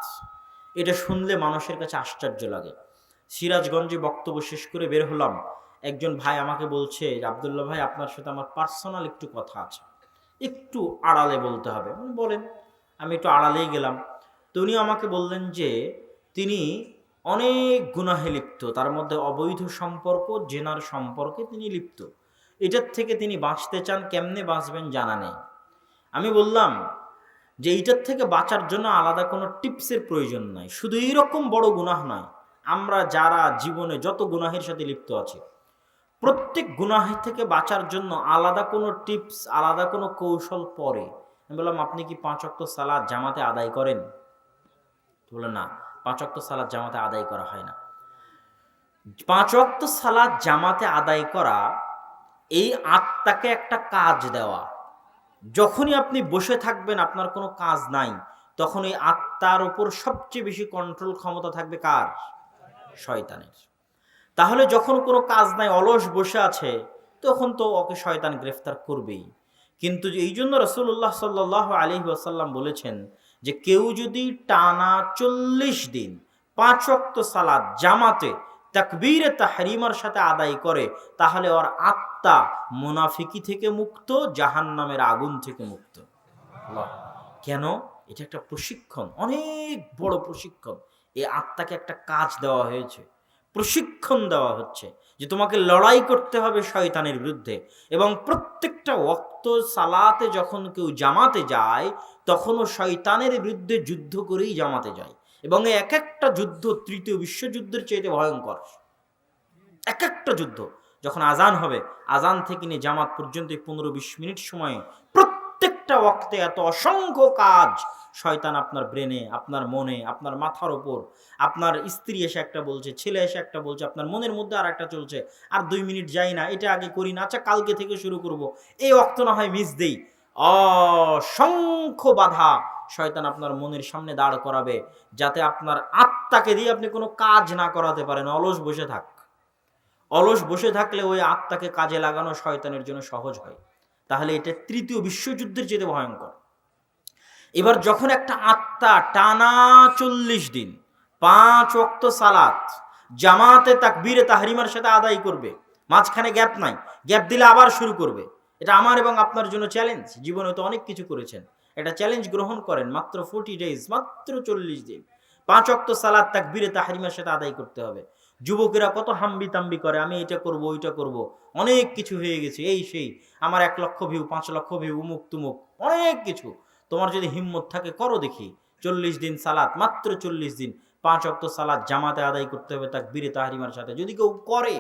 [SPEAKER 1] এটা শুনলে মানুষের কাছে আশ্চর্য লাগে। সিরাজগঞ্জে বক্তব্য শেষ করে বের হলাম, একজন ভাই আমাকে বলছে যে আব্দুল্লাহ ভাই, আপনার সাথে আমার পার্সোনাল একটু কথা আছে, একটু আড়ালে বলতে হবে। বলেন। আমি একটু আড়ালেই গেলাম। তো উনি আমাকে বললেন যে তিনি অনেক গুনাহে লিপ্ত, তার মধ্যে অবৈধ সম্পর্ক, জেনার সম্পর্কে তিনি লিপ্ত। এটার থেকে তিনি বাঁচতে চান, কেমনে বাঁচবেন জানা নেই। আমি বললাম যে এইটার থেকে বাঁচার জন্য আলাদা কোনো টিপসের প্রয়োজন নাই, শুধু এইরকম বড় গুনাহ নয়, আমরা যারা জীবনে যত গুনাহের সাথে লিপ্ত আছি, প্রত্যেক গুনাহ থেকে বাঁচার জন্য আলাদা কোনো টিপস, আলাদা কোনো কৌশল পরে। আমি বললাম আপনি কি 5 ওয়াক্ত সালাত জামাতে আদায় করেন? বললেন না, 5 ওয়াক্ত সালাত জামাতে আদায় করা হয় না। 5 ওয়াক্ত সালাত জামাতে আদায় করা, এই আত্মাকে একটা কাজ দেওয়া। যখনই আপনি বসে থাকবেন, আপনার কোনো কাজ নাই, তখন এই আত্মার উপর সবচেয়ে বেশি কন্ট্রোল ক্ষমতা থাকবে কার? শয়তানের। তাহলে যখন কোনো কাজ নাই, অলস বসে আছে, তখন তো ওকে শয়তান গ্রেফতার করবেই। কিন্তু এই জন্য রাসূলুল্লাহ সাল্লাল্লাহু আলাইহি ওয়াসাল্লাম বলেছেন যে কেউ যদি টানা 40 দিন 5 ওয়াক্ত সালাত জামাতে তাকবীরে তাহরিমার সাথে আদায় করে, তাহলে ওর আত্মা মুনাফিকি থেকে মুক্ত, জাহান্নামের আগুন থেকে মুক্ত। আল্লাহ! কেন? এটা একটা প্রশিক্ষণ, অনেক বড় প্রশিক্ষণ। এই আত্মাকে একটা কাজ দেওয়া হয়েছে, প্রশিক্ষণ দেওয়া হচ্ছে যে তোমাকে লড়াই করতে হবে শয়তানের বিরুদ্ধে। এবং প্রত্যেকটা ওয়াক্ত সালাতে যখন কেউ জামাতে যায়, তখনও শয়তানের বিরুদ্ধে যুদ্ধ করেই জামাতে যায়। এবং এক একটা যুদ্ধ তৃতীয় বিশ্বযুদ্ধের চাইতে ভয়ঙ্কর। এক একটা যুদ্ধ, যখন আজান হবে, আজান থেকে নিয়ে জামাত পর্যন্ত 15-20 মিনিট সময়ে প্রত্যেকটা ওয়াক্তে এত অসংখ্য কাজ শয়তান আপনার ব্রেনে, আপনার মনে, আপনার মাথার ওপর, আপনার স্ত্রী এসে একটা বলছে, ছেলে এসে একটা বলছে, আপনার মনের মধ্যে আর একটা চলছে, আর 2 মিনিট যাই না, এটা আগে করি না, আচ্ছা কালকে থেকে শুরু করব, এই ওয়াক্ত না হয় মিস দেই। অসংখ্য বাধা শয়তান আপনার মনের সামনে দাঁড় করাবে, যাতে আপনার আত্মাকে দিয়ে আপনি কোনো কাজ না করাতে পারেন। অলস বসে থাক। অলস বসে থাকলে ওই আত্মাকে কাজে লাগানো শয়তানের জন্য সহজ হয়। তাহলে এটা তৃতীয় বিশ্বযুদ্ধের চেয়ে ভয়ঙ্কর। এবার যখন একটা আত্মা টানা 40 দিন 5 ওয়াক্ত সালাত জামাতে তাকবীরে তাহরিমার সাথে আদায় করবে, মাঝখানে গ্যাপ নাই, গ্যাপ দিলে আবার শুরু করবে, এটা আমার এবং আপনার জন্য চ্যালেঞ্জ। জীবনে তো অনেক কিছু করেছেন, এটা চ্যালেঞ্জ গ্রহণ করেন। মাত্র 40 ডেজ, মাত্র 40 দিন 5 ওয়াক্ত সালাত তাকবীরে তাহরিমার সাথে আদায় করতে হবে। যুবকেরা কত হাম্বি তাম্বি করে, আমি এটা করব, ওইটা করব, অনেক কিছু হয়ে গেছে, এই সেই, আমার 1 লক্ষ ভিউ, 5 লক্ষ ভিউ, উমুক তুমুক, অনেক কিছু। তোমার যদি হিম্মত থাকে করো দেখি। 40 দিন সালাত, মাত্র 40 দিন 5 ওয়াক্ত সালাত জামাতে আদায় করতে হবে তাকবীরে তাহরিমার সাথে। যদি কেউ করে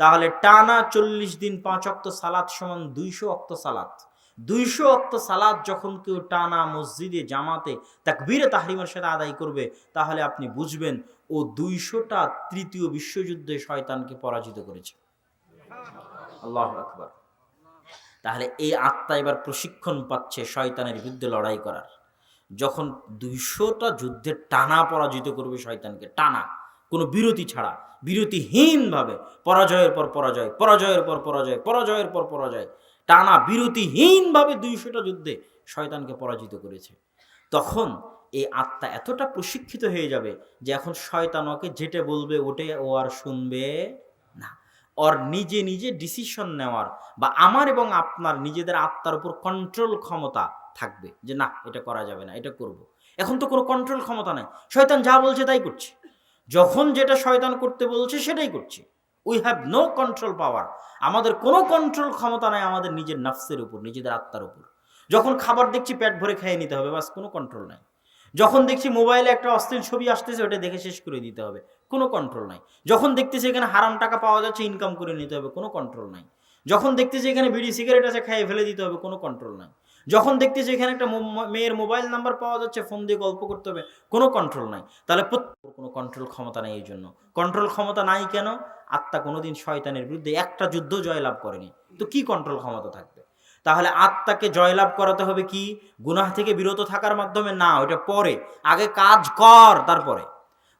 [SPEAKER 1] তাহলে টানা 40 দিন 5 ওয়াক্ত সালাত সমান 200 ওয়াক্ত সালাত। 200 ওয়াক্ত সালাত যখন কেউ টানা মসজিদে জামাতে তাকবীরে তাহরিমার সাথে আদায় করবে, তাহলে আপনি বুঝবেন ও 200টা তৃতীয় বিশ্বযুদ্ধে শয়তানকে পরাজিত করেছে। আল্লাহু আকবার। তাহলে এই আত্মা এবার প্রশিক্ষণ পাচ্ছে শয়তানের বিরুদ্ধে লড়াই করার। যখন 200টা যুদ্ধে টানা পরাজিত করবে শয়তানকে, টানা, কোনো বিরতি ছাড়া, বিরতিহীনভাবে, পরাজয়ের পর পরাজয়, পরাজয়ের পর পরাজয়, পরাজয়ের পর পরাজয়, টানা বিরতিহীনভাবে 200টা যুদ্ধে শয়তানকে পরাজিত করেছে, তখন এই আত্মা এতটা প্রশিক্ষিত হয়ে যাবে যে এখন শয়তান ওকে যেটা বলবে ওটে ও আর শুনবে না। ওর নিজে নিজে ডিসিশন নেওয়ার বা আমার এবং আপনার নিজেদের আত্মার উপর কন্ট্রোল ক্ষমতা থাকবে, যে না এটা করা যাবে না, এটা করব। এখন তো কোনো কন্ট্রোল ক্ষমতা নাই, শয়তান যা বলছে তাই করছে, যখন যেটা শয়তান করতে বলছে সেটাই করছে। উই হ্যাভ নো কন্ট্রোল পাওয়ার। আমাদের কোনো কন্ট্রোল ক্ষমতা নাই আমাদের নিজের নফসের উপর, নিজেদের আত্মার উপর। যখন খাবার দেখছি পেট ভরে খেয়ে নিতে হবে, বাস, কোনো কন্ট্রোল নাই। যখন দেখছি মোবাইলে একটা অশ্লীল ছবি আসতেছে, ওটা দেখে শেষ করে দিতে হবে, কোনো কন্ট্রোল নাই। যখন দেখতেছি এখানে হারাম টাকা পাওয়া যাচ্ছে, ইনকাম করে নিতে হবে, কোনো কন্ট্রোল নাই। যখন দেখতেছি এখানে বিড়ি সিগারেট আছে, খেয়ে ফেলে দিতে হবে, কোনো কন্ট্রোল নাই। যখন দেখতেছি এখানে একটা মেয়ের মোবাইল নাম্বার পাওয়া যাচ্ছে, ফোন দিয়ে গল্প করতে হবে, কোনো কন্ট্রোল নাই। তাহলে কোনো কন্ট্রোল ক্ষমতা নেই। এই জন্য কন্ট্রোল ক্ষমতা নাই কেন? আত্মা কোনোদিন শয়তানের বিরুদ্ধে একটা যুদ্ধ জয়লাভ করেনি, তো কি কন্ট্রোল ক্ষমতা থাকবে? তাহলে আত্মাকে জয়লাভ করাতে হবে কি? গুনাহ থেকে বিরত থাকার মাধ্যমে না, ওটা পরে। আগে কাজ কর, তারপরে।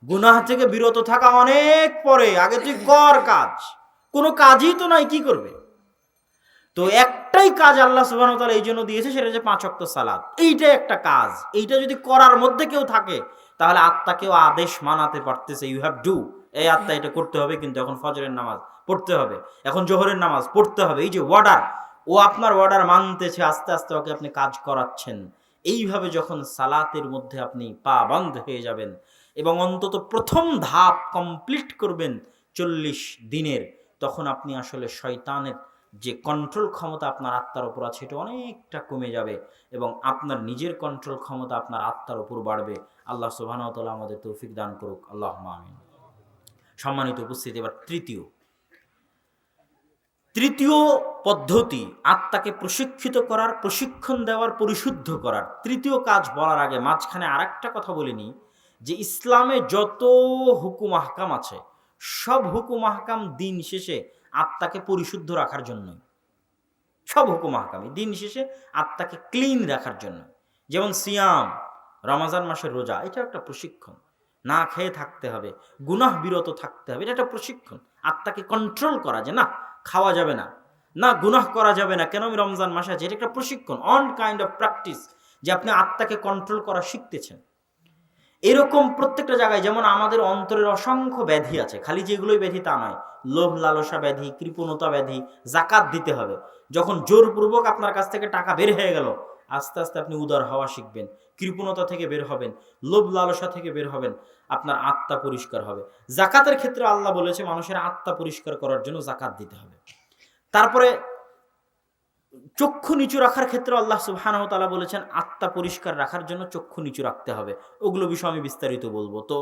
[SPEAKER 1] গুনাহ থেকে বিরত থাকা অনেক পরে, আগে তুই কর কাজ। কোনো কাজই তো নাই, কি করবে? তো একটাই কাজ আল্লাহ সুবহানাহু ওয়া তাআলা এই জন্য দিয়েছে, সেটা হচ্ছে 5 ওয়াক্ত সালাত। এইটাই একটা কাজ। এইটা যদি করার মধ্যে কেউ থাকে, তাহলে আত্মাকেও আদেশ মানাতে পারতেছে, ইউ হ্যাভ ডু। এই আত্মা এটা করতে হবে, কিন্তু এখন ফজরের নামাজ পড়তে হবে, এখন জোহরের নামাজ পড়তে হবে। এই যে অর্ডার, ও আপনার অর্ডার মানতেছে, আস্তে আস্তে ওকে আপনি কাজ করাচ্ছেন। এইভাবে যখন সালাতের মধ্যে আপনি পাবন্দ হয়ে যাবেন এবং অন্তত প্রথম ধাপ কমপ্লিট করবেন 40 দিনের, তখন আপনি আসলে শয়তানের যে কন্ট্রোল ক্ষমতা আপনার আত্মার উপর আছে, এটা অনেকটা কমে যাবে এবং আপনার নিজের কন্ট্রোল ক্ষমতা আপনার আত্মার উপর বাড়বে। আল্লাহ সুবহানাহু ওয়া তাআলা আমাদের তৌফিক দান করুক, আল্লাহুম্মা আমিন। সম্মানিত উপস্থিতি, এবার তৃতীয় পদ্ধতি, আত্মাকে প্রশিক্ষিত করার, প্রশিক্ষণ দেওয়ার, পরিশুদ্ধ করার তৃতীয় কাজ বলার আগে মাঝখানে আরেকটা কথা বলিনি, যে ইসলামে যত হুকুম আহকাম আছে, সব হুকুম আহকাম দিন শেষে আত্মাকে পরিশুদ্ধ রাখার জন্যই। সব হুকুম আহকামই দিন শেষে আত্মাকে ক্লিন রাখার জন্য। যেমন সিয়াম, রমজান মাসের রোজা, এটা একটা প্রশিক্ষণ। না খেয়ে থাকতে হবে, গুনাহ বিরত থাকতে হবে, এটা একটা প্রশিক্ষণ। আত্মাকে কন্ট্রোল করা, যে না খাওয়া যাবে না, না গুনাহ করা যাবে না, কেন আমি রমজান মাসে আছি, এটা একটা প্রশিক্ষণ, অন কাইন্ড অফ প্র্যাকটিস, যে আপনি আত্মাকে কন্ট্রোল করা শিখতেছেন। এরকম প্রত্যেকটা জায়গায়, যেমন আমাদের অন্তরের অসংখ্য ব্যাধি আছে, খালি যেগুলোই ব্যাধি তা নয়, লোভ লালসা ব্যাধি, কৃপণতা ব্যাধি, জাকাত দিতে হবে। যখন জোরপূর্বক আপনার কাছ থেকে টাকা বের হয়ে গেল, আস্তে আস্তে আপনি উদার হওয়া শিখবেন, কৃপণতা থেকে বের হবেন, লোভ লালসা থেকে বের হবেন, আপনার আত্মা পরিষ্কার হবে। জাকাতের ক্ষেত্রে আল্লাহ বলেছে মানুষের আত্মা পরিষ্কার করার জন্য জাকাত দিতে হবে। তারপরে চক্ষু নিচু রাখার ক্ষেত্রে আল্লাহ সুবহানাহু ওয়া তাআলা বলেছেন আত্মা পরিষ্কার রাখার জন্য চক্ষু নিচু রাখতে হবে। ওগুলো বিষয় আমি বিস্তারিত বলবো। তো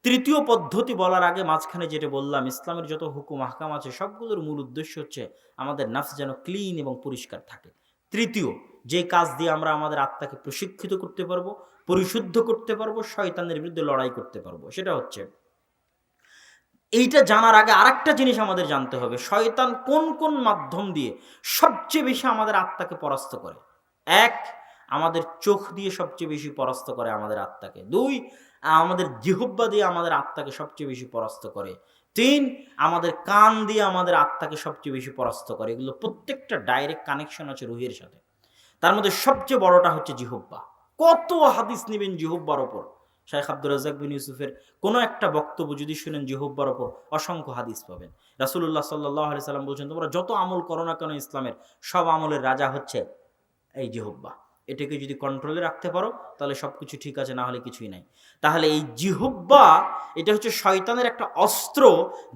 [SPEAKER 1] তৃতীয় পদ্ধতি বলার আগে মাঝখানে যেটা বললাম, ইসলামের যত হুকুম আহকাম আছে সবগুলোর মূল উদ্দেশ্য হচ্ছে আমাদের নফস যেন ক্লিন এবং পরিষ্কার থাকে। তৃতীয় যে কাজ দিয়ে আমরা আমাদের আত্মাকে প্রশিক্ষিত করতে পারবো, পরিশুদ্ধ করতে পারবো, শয়তানের বিরুদ্ধে লড়াই করতে পারবো, সেটা হচ্ছে, এইটা জানার আগে আরেকটা জিনিস আমাদের জানতে হবে, শয়তান কোন কোন মাধ্যম দিয়ে সবচেয়ে বেশি আমাদের আত্মাকে পরাস্ত করে। এক, আমাদের চোখ দিয়ে সবচেয়ে বেশি পরাস্ত করে আমাদের আত্মাকে। দুই, আমাদের জিহ্বা দিয়ে আমাদের আত্মাকে সবচেয়ে বেশি পরাস্ত করে। তিন, আমাদের কান দিয়ে আমাদের আত্মাকে সবচেয়ে বেশি পরাস্ত করে। এগুলো প্রত্যেকটা ডাইরেক্ট কানেকশন আছে রুহের সাথে। তার মধ্যে সবচেয়ে বড়টা হচ্ছে জিহ্বা। কত হাদিস নেবেন জিহ্বার ওপর। শাইখ আব্দুর রাজ্জাক বিন ইউসুফের কোনো একটা বক্তব্য যদি শুনেন জিহ্বার ওপর, অসংখ্য হাদিস পাবেন। রাসূলুল্লাহ সাল্লাল্লাহু আলাইহি সাল্লাম বলছেন, তোমরা যত আমল করো না কেন ইসলামের, সব আমলের রাজা হচ্ছে এই জিহ্বা। এটাকে যদি কন্ট্রোলে রাখতে পারো তাহলে সব কিছু ঠিক আছে, না হলে কিছুই নাই। তাহলে এই জিহ্বা, এটা হচ্ছে শয়তানের একটা অস্ত্র,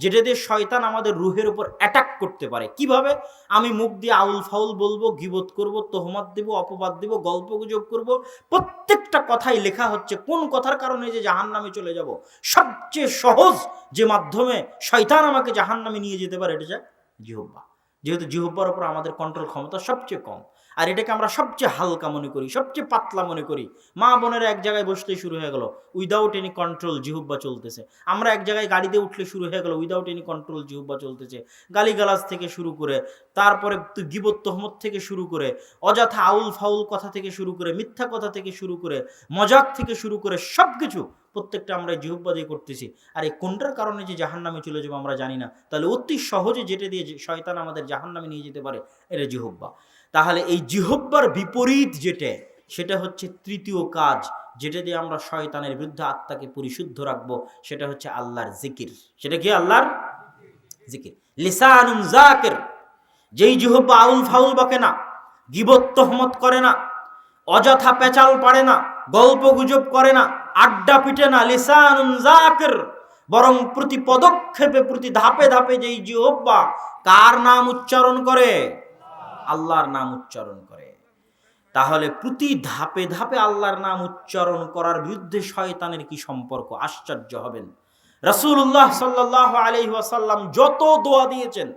[SPEAKER 1] যেটা দিয়ে শয়তান আমাদের রুহের উপর অ্যাটাক করতে পারে। কিভাবে? আমি মুখ দিয়ে আউল ফাউল বলবো, গীবত করব, তোহমত দেব, অপবাদ দেব, গল্প গুজব করব, প্রত্যেকটা কথাই লেখা হচ্ছে কোন কথার কারণে যে জাহান্নামে চলে যাব। সবচেয়ে সহজ যে মাধ্যমে শয়তান আমাকে জাহান্নামে নিয়ে যেতে পারে, এটা জিহ্বা। যেহেতু জিহ্বার উপর আমাদের কন্ট্রোল ক্ষমতা সবচেয়ে কম, আর এটাকে আমরা সবচেয়ে হালকা মনে করি, সবচেয়ে পাতলা মনে করি। মা বোনেরা এক জায়গায় বসলেই শুরু হয়ে গেল, উইদাউট এনি কন্ট্রোল জিহ্বা চলতেছে। আমরা এক জায়গায় গাড়িতে উঠলে শুরু হয়ে গেল, উইদাউট এনি কন্ট্রোল জিহ্বা চলতেছে। গালিগালাজ থেকে শুরু করে, তারপরে গীবত তোহমত থেকে শুরু করে, অযথা আউল ফাউল কথা থেকে শুরু করে, মিথ্যা কথা থেকে শুরু করে, মজাক থেকে শুরু করে, সব কিছু প্রত্যেকটা আমরা জিহ্বা দিয়ে করতেছি। আর এই কোনটার কারণে যে জাহান্নামে চলে যাবো আমরা জানি না। তাহলে অতি সহজে যেটা দিয়ে শয়তান আমাদের জাহান্নামে নিয়ে যেতে পারে, এটা জিহ্বা। তাহলে এই জিহ্বার বিপরীত যেটা, সেটা হচ্ছে তৃতীয় কাজ, যেটা দিয়ে আমরা শয়তানের বিরুদ্ধে আত্মাকে পরিশুদ্ধ রাখবো, সেটা হচ্ছে আল্লাহর জিকির। সেটা কি? আল্লাহর জিকির। লিসানুন যাকির, যেই জিহ্বা আউল ফাউল বকে না, গীবত তোহমত করে না, অযথা পেঁচাল পাড়ে না, গল্প গুজব করে না, আড্ডা পিটে না, লিসানুন যাকির, বরং প্রতি পদক্ষেপে, প্রতি ধাপে ধাপে যেই জিহ্বা কার নাম উচ্চারণ করে? আল্লাহর নাম উচ্চারণ করে। তাহলে প্রতি ধাপে ধাপে আল্লাহর নাম উচ্চারণ করার বিরুদ্ধে শয়তানের কি সম্পর্ক, আশ্চর্য হবেন। রাসূলুল্লাহ সাল্লাল্লাহু আলাইহি ওয়াসাল্লাম যত দোয়া দিয়েছেন,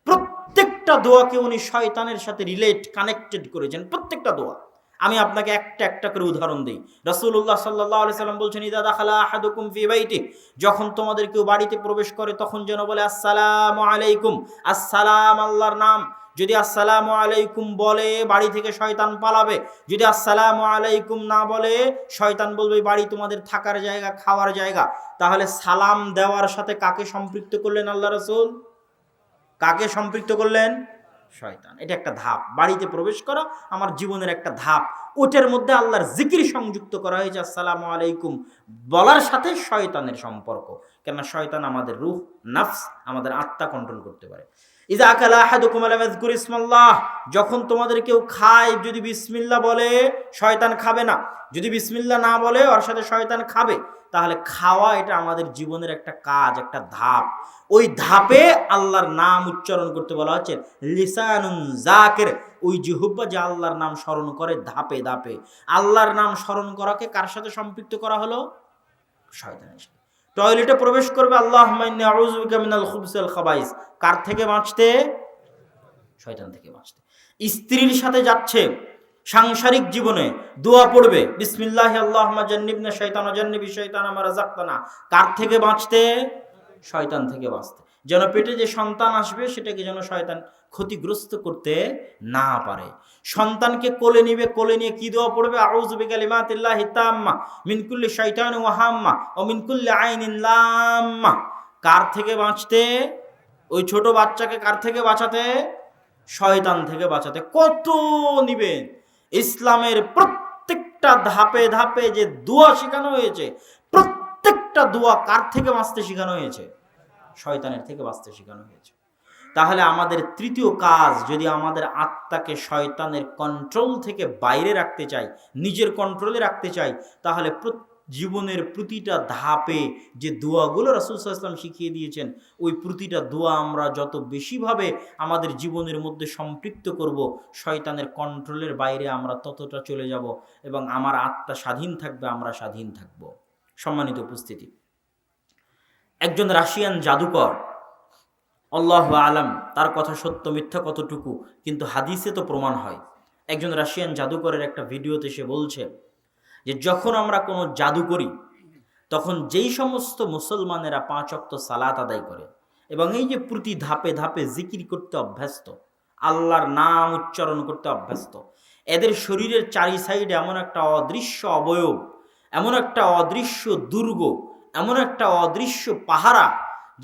[SPEAKER 1] প্রত্যেকটা দোয়াকে উনি শয়তানের সাথে রিলেট, কানেক্টেড করেছেন, প্রত্যেকটা দোয়া। আমি আপনাকে একটা একটা করে উদাহরণ দিই। রাসূলুল্লাহ সাল্লাল্লাহু আলাইহি সাল্লাম বলছেন, ইযা দাখালা আহাদুকুম ফি বাইতি, যখন তোমাদের কেউ বাড়িতে প্রবেশ করে তখন যেন বলে আসসালামু আলাইকুম। আসসালাম আল্লাহর নাম। যদি আসসালামু আলাইকুম বলে, বাড়ি থেকে শয়তান পালাবে। যদি আসসালামু আলাইকুম না বলে, শয়তান বলবে বাড়ি তোমাদের থাকার জায়গা, খাওয়ার জায়গা। তাহলে সালাম দেওয়ার সাথে কাকে সম্পৃক্ত করলেন আল্লাহ রাসূল? কাকে সম্পৃক্ত করলেন? শয়তান। এটা একটা ধাপ, বাড়িতে প্রবেশ করা আমার জীবনের একটা ধাপ। ওটার মধ্যে আল্লাহর জিকির সংযুক্ত করা হয়েছে। আসসালামু আলাইকুম বলার সাথে শয়তানের সম্পর্ক, কেননা শয়তান আমাদের রূহ, নফস, আমাদের আত্মা কন্ট্রোল করতে পারে। ইযা আকালা আহাদুকুম লাম ইয়াযকুর ইসমাল্লাহ, যখন তোমাদের কেউ খায় যদি বিসমিল্লাহ বলে, শয়তান খাবে না। যদি বিসমিল্লাহ না বলে, ওর সাথে শয়তান খাবে। তাহলে খাওয়া এটা আমাদের জীবনের একটা কাজ, একটা ধাপ। ওই ধাপে আল্লাহর নাম উচ্চারণ করতে বলা হচ্ছে লিসানুন যাকির, ওই জিহ্বা যে আল্লাহর নাম স্মরণ করে ধাপে ধাপে। আল্লাহর নাম স্মরণ করাকে কার সাথে সম্পৃক্ত করা হলো? শয়তানের সাথে। টয়লেটে প্রবেশ করবে, আল্লাহুম্মা ইন্নী আউযু বিকা মিনাল খুবুসি ওয়াল খাবাইস, কার থেকে বাঁচতে? শয়তান থেকে বাঁচতে। স্ত্রীর সাথে যাচ্ছে, সাংসারিক জীবনে দোয়া পড়বে, বিসমিল্লাহি আল্লাহুম্মা জান্নিবনা শাইতান ওয়া জান্নিবি শাইতানা মা রাযাকতানা, কার থেকে বাঁচতে? শয়তান থেকে বাঁচতে। যেন পেটে যে সন্তান আসবে সেটাকে যেন শয়তান ক্ষতিগ্রস্ত করতে না পারে। সন্তানকে কোলে নিবে, কোলে নিয়ে কি দোয়া পড়বে? আউযু বিকালিমাতিল্লাহি তাম্মা মিন কুল্লি শাইতানিন ওয়া হাম্মা ওয়া মিন কুল্লি আইনিন লাম্মা। কার থেকে বাঁচতে? ওই ছোট বাচ্চাকে কার থেকে বাঁচাতে? শয়তান থেকে বাঁচাতে। কত নিবেন? ইসলামের প্রত্যেকটা ধাপে ধাপে যে দোয়া শেখানো হয়েছে, প্রত্যেকটা দোয়া কার থেকে বাঁচতে শেখানো হয়েছে? শয়তানের থেকে বাঁচতে শেখানো হয়েছে। তাহলে আমাদের তৃতীয় কাজ, যদি আমাদের আত্মাকে শয়তানের কন্ট্রোল থেকে বাইরে রাখতে চাই, নিজের কন্ট্রোলে রাখতে চাই, তাহলে জীবনের প্রতিটা ধাপে যে দোয়াগুলো রাসূল সাল্লাল্লাহু আলাইহি ওয়াসাল্লাম শিখিয়ে দিয়েছেন, ওই প্রতিটা দোয়া আমরা যত বেশিভাবে আমাদের জীবনের মধ্যে সম্পৃক্ত করব, শয়তানের কন্ট্রোলের বাইরে আমরা ততটা চলে যাব এবং আমার আত্মা স্বাধীন থাকবে, আমরা স্বাধীন থাকব। সম্মানিত উপস্থিতি, একজন রাশিয়ান জাদুকর, আল্লাহু আলাম তার কথা সত্য মিথ্যা কতটুকু, কিন্তু হাদিসে তো প্রমাণ হয়, একজন রাশিয়ান জাদুকরের একটা ভিডিওতে সে বলছে যে যখন আমরা কোনো জাদু করি তখন যেই সমস্ত মুসলমানেরা 5 ওয়াক্ত সালাত আদায় করে এবং এই যে প্রতি ধাপে ধাপে জিকির করতে অভ্যস্ত, আল্লাহর নাম উচ্চারণ করতে অভ্যস্ত, এদের শরীরের চারি সাইডে এমন একটা অদৃশ্য অবয়ব, এমন একটা অদৃশ্য দুর্গ, এমন একটা অদৃশ্য পাহারা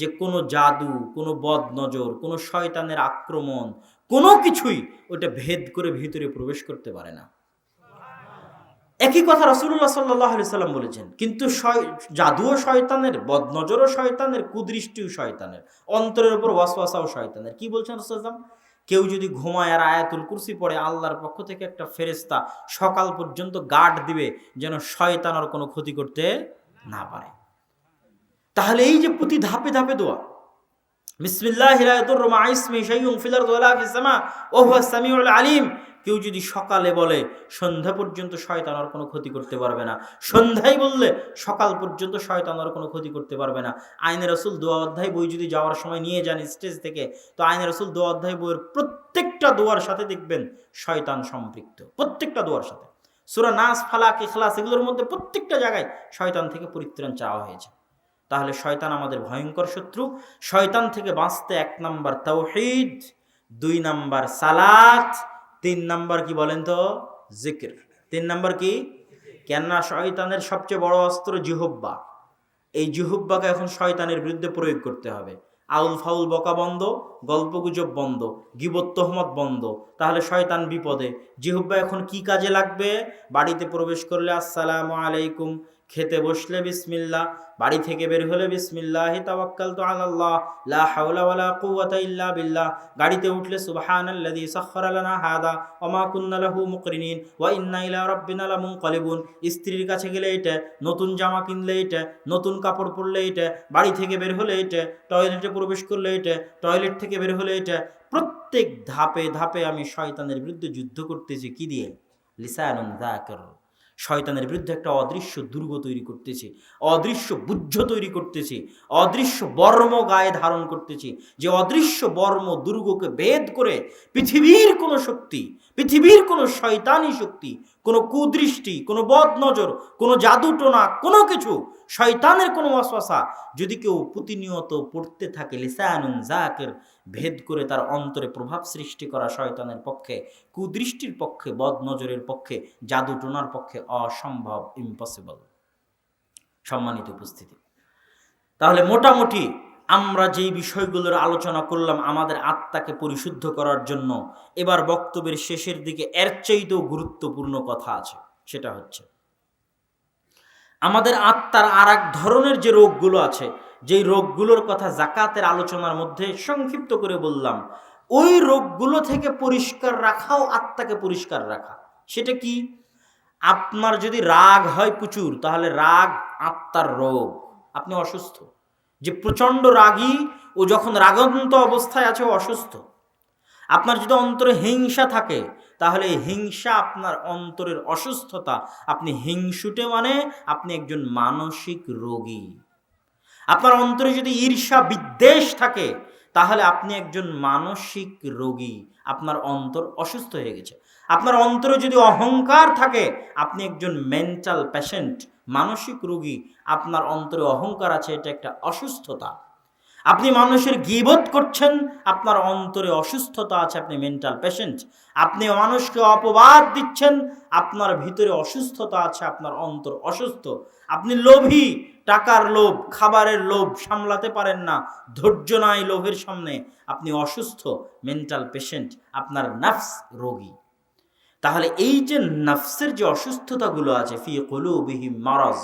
[SPEAKER 1] যে কোনো জাদু, কোনো বদনজর, কোনো শয়তানের আক্রমণ, কোনো কিছুই ওটা ভেদ করে ভিতরে প্রবেশ করতে পারে না। একই কথা রাসূলুল্লাহ সাল্লাল্লাহু আলাইহি সাল্লাম বলেছেন। কিন্তু জাদুও শয়তানের, বদনজরও শয়তানের, কুদৃষ্টিও শয়তানের, অন্তরের উপর ওয়াসওয়াসাও শয়তানের। কি বলছেন রাসূলুল্লাহ? কেউ যদি ঘুমায় আর আয়াতুল কুরসি পড়ে, আল্লাহর পক্ষ থেকে একটা ফেরেশতা সকাল পর্যন্ত গার্ড দিবে যেন শয়তান আর কোনো ক্ষতি করতে না পারে। তাহলে এই যে প্রতি ধাপে ধাপে দোয়া, বিসমিল্লাহির রাহমানির রহিম ইসমি শাইউন ফিল আরদি ওয়ালা ফিস সামা ওয়া হুয়াস সামিউল আলিম, কেউ যদি সকালে বলে সন্ধ্যা পর্যন্ত শয়তান আর কোনো ক্ষতি করতে পারবে না, সন্ধ্যায় বললে সকাল পর্যন্ত শয়তান আর কোনো ক্ষতি করতে পারবে না। আইনে রাসূল দোয়া অধ্যায় বই যদি যাওয়ার সময় নিয়ে যান স্টেজ থেকে, তো আইনে রাসূল দোয়া অধ্যায় বইয়ের প্রত্যেকটা দোয়ার সাথে দেখবেন শয়তান সম্পৃক্ত, প্রত্যেকটা দোয়ার সাথে। সূরা নাস, ফালাক, ইখলাস এগুলোর মধ্যে প্রত্যেকটা জায়গায় শয়তান থেকে পরিত্রাণ চাওয়া হয়েছে। তাহলে শয়তান আমাদের ভয়ঙ্কর শত্রু। শয়তান থেকে বাঁচতে 1 নাম্বার তাওহীদ, 2 নাম্বার সালাত, 3 নাম্বার কি বলেন তো? জিকির। 3 নাম্বার কি? কেননা শয়তানের সবচেয়ে বড় অস্ত্র জিহ্বা। এই জিহ্বাকে এখন শয়তানের বিরুদ্ধে প্রয়োগ করতে হবে। আউল ফাউল বকা বন্ধ, গল্পগুজব বন্ধ, গীবত তহমত বন্ধ, তাহলে শয়তান বিপদে। জিহ্বা এখন কি কাজে লাগবে? বাড়িতে প্রবেশ করলে আসসালামু আলাইকুম, খেতে বসলে বিসমিল্লাহ, বাড়ি থেকে বের হলে বিসমিল্লাহি তাওয়াক্কালতু আলাল্লাহ লা হাওলা ওয়ালা কুওয়াতা ইল্লা বিল্লাহ, গাড়িতে উঠলে সুবহানাল্লাযী সাখখারা লানা হাদা ওয়া মা কুন্না লাহু মুকরিনিন ওয়া ইন্না ইলা রাব্বিনা লামুনকালিবুন। স্ত্রীর কাছে গেলে এটা, নতুন জামা কিনলে এটা, নতুন কাপড় পরলে এটা, বাড়ি থেকে বের হলে এটা, টয়লেটে প্রবেশ করলে এটা, টয়লেট থেকে বের হলে এটা। প্রত্যেক ধাপে ধাপে আমি শয়তানের বিরুদ্ধে যুদ্ধ করতেছি কি দিয়ে? লিসানুন যাকির। শয়তানের বিরুদ্ধে একটা অদৃশ্য দুর্গ তৈরি করতেছি, অদৃশ্য বুদ্ধ তৈরি করতেছি, অদৃশ্য বর্ম গায়ে ধারণ করতেছি, যে অদৃশ্য বর্ম দুর্গকে ভেদ করে পৃথিবীর কোনো শক্তি, পৃথিবীর কোনো শয়তানি শক্তি, কোনো কুদৃষ্টি, কোনো বদনজর, কোনো জাদুটোনা, কোনো কিছু শয়তানের কোনো ওয়াসওয়াসা যদি কেউ প্রতিনিয়ত পড়তে থাকে, লিসানুন যাকির, ভেদ করে তার অন্তরে প্রভাব সৃষ্টি করা শয়তানের পক্ষে, কুদৃষ্টির পক্ষে, বদনজরের পক্ষে, জাদুটোনার পক্ষে অসম্ভব, ইম্পসিবল। সম্মানিত উপস্থিতি, তাহলে মোটামুটি আমরা যেই বিষয়গুলোর আলোচনা করলাম আমাদের আত্মাকে পরিশুদ্ধ করার জন্য, এবার বক্তব্যের শেষের দিকে এর চাইতেও গুরুত্বপূর্ণ কথা আছে। সেটা হচ্ছে আমাদের আত্মার আর এক ধরনের যে রোগগুলো আছে, যেই রোগগুলোর কথা জাকাতের আলোচনার মধ্যে সংক্ষিপ্ত করে বললাম, ওই রোগগুলো থেকে পরিষ্কার রাখাও আত্মাকে পরিষ্কার রাখা। সেটা কি? আপনার যদি রাগ হয় প্রচুর, তাহলে রাগ আত্মার রোগ, আপনি অসুস্থ। যে প্রচণ্ড রাগী, ও যখন রাগান্ত অবস্থায় আছে ও অসুস্থ। আপনার যদি অন্তরে হিংসা থাকে, তাহলে হিংসা আপনার অন্তরের অসুস্থতা। আপনি হিংসুটে মানে আপনি একজন মানসিক রোগী। আপনার অন্তরে যদি ঈর্ষা বিদ্বেষ থাকে, তাহলে আপনি একজন মানসিক রোগী, আপনার অন্তর অসুস্থ হয়ে গেছে। আপনার অন্তরে যদি অহংকার থাকে, আপনি একজন মেন্টাল পেশেন্ট, মানসিক রোগী, আপনার অন্তরে অহংকার আছে, এটা একটা অসুস্থতা। আপনি মানুষের গীবত করছেন, আপনার অন্তরে অসুস্থতা আছে, আপনি মেন্টাল পেশেন্ট। আপনি মানুষকে অপবাদ দিচ্ছেন, আপনার ভিতরে অসুস্থতা আছে, আপনার অন্তর অসুস্থ। আপনি লোভী, টাকার লোভ, খাবারের লোভ সামলাতে পারেন না, ধৈর্য নাই লোভের সামনে, আপনি অসুস্থ, মেন্টাল পেশেন্ট, আপনার নফস রোগী। তাহলে এই যে নফসের যে অসুস্থতাগুলো আছে, ফি কুলুবিহিম মারাজ,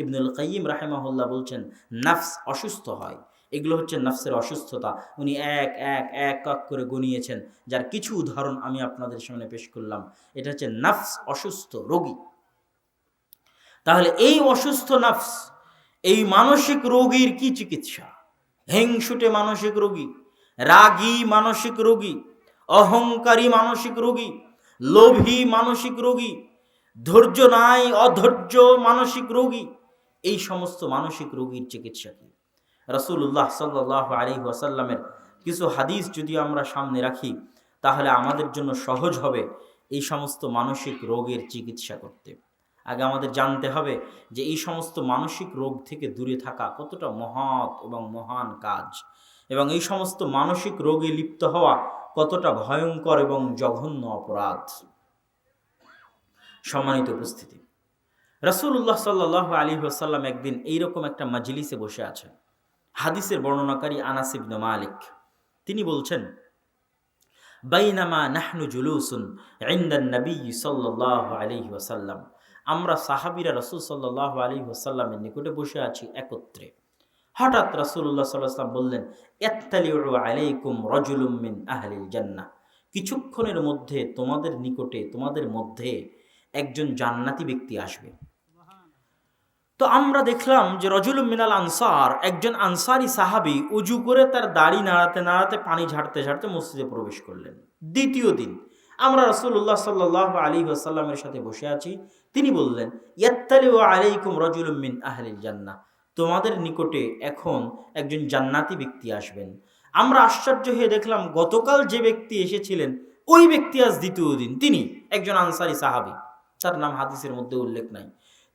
[SPEAKER 1] ইবনুল কাইয়িম রাহিমাহুল্লাহ বলছেন নফস অসুস্থ হয়। এগুলো হচ্ছে নফসের অসুস্থতা। উনি এক এক এক এক করে গনিয়েছেন, যার কিছু উদাহরণ আমি আপনাদের সামনে পেশ করলাম। এটা হচ্ছে নফস অসুস্থ রোগী। তাহলে এই অসুস্থ নফস, এই মানসিক রোগীর কি চিকিৎসা? হিংসুটে মানসিক রোগী, রাগী মানসিক রোগী, অহংকারী মানসিক রোগী, লোভী মানসিক রোগী, ধৈর্য নাই অধৈর্য মানসিক রোগী, এই সমস্ত মানসিক রোগীর চিকিৎসা কি? রাসূলুল্লাহ সাল্লাল্লাহু আলাইহি ওয়াসাল্লামের কিছু হাদিস যদি আমরা সামনে রাখি, তাহলে আমাদের জন্য সহজ হবে এই সমস্ত মানসিক রোগের চিকিৎসা করতে। আগে আমাদের জানতে হবে যে এই সমস্ত মানসিক রোগ থেকে দূরে থাকা কতটা মহৎ এবং মহান কাজ, এবং এই সমস্ত মানসিক রোগে লিপ্ত হওয়া কতটা ভয়ঙ্কর এবং জঘন্য অপরাধ। সম্মানিত উপস্থিতি, রাসূলুল্লাহ সাল্লাল্লাহু আলাইহি ওয়াসাল্লাম একদিন এইরকম একটা মাজলিসে বসে আছেন। হাদিসের বর্ণনাকারী আনাস ইবনে মালিক তিনি বলছেন, বাইনামা নাহনু জুলুসুন ইনদান নবী সাল্লাল্লাহু আলাইহি ওয়াসাল্লাম, আমরা সাহাবীরা রাসূল সাল্লাল্লাহু আলাইহি ওয়াসাল্লামের নিকটে বসে আছি একত্রে। হঠাৎ রাসূলুল্লাহ সাল্লাল্লাহু আলাইহি ওয়াসাল্লাম বললেন, ইয়াত্তালিউ আলাইকুম রাজুলুম মিন আহলিল জান্নাহ, কিছুক্ষণের মধ্যে তোমাদের নিকটে, তোমাদের মধ্যে একজন জান্নাতি ব্যক্তি আসবে। তো আমরা দেখলাম যে রজুলুম মিনাল আনসার, একজন আনসারি সাহাবী উজু করে তার দাড়ি নাড়াতে নাড়াতে পানি ঝাড়তে ঝাড়তে মসজিদে প্রবেশ করলেন। দ্বিতীয় দিন আমরা রাসূলুল্লাহ সাল্লাল্লাহু আলাইহি ওয়াসাল্লামের সাথে বসে আছি, তিনি বললেন, ইয়াত্তালিউ আলাইকুম রাজুলুম মিন আহলিল জান্নাহ, তোমাদের নিকটে এখন একজন জান্নাতি ব্যক্তি আসবেন। আমরা আশ্চর্য হয়ে দেখলাম গতকাল যে ব্যক্তি এসেছিলেন ওই ব্যক্তি আজ দ্বিতীয় দিন, তিনি একজন আনসারি সাহাবী, তার নাম হাদিসের মধ্যে উল্লেখ নাই।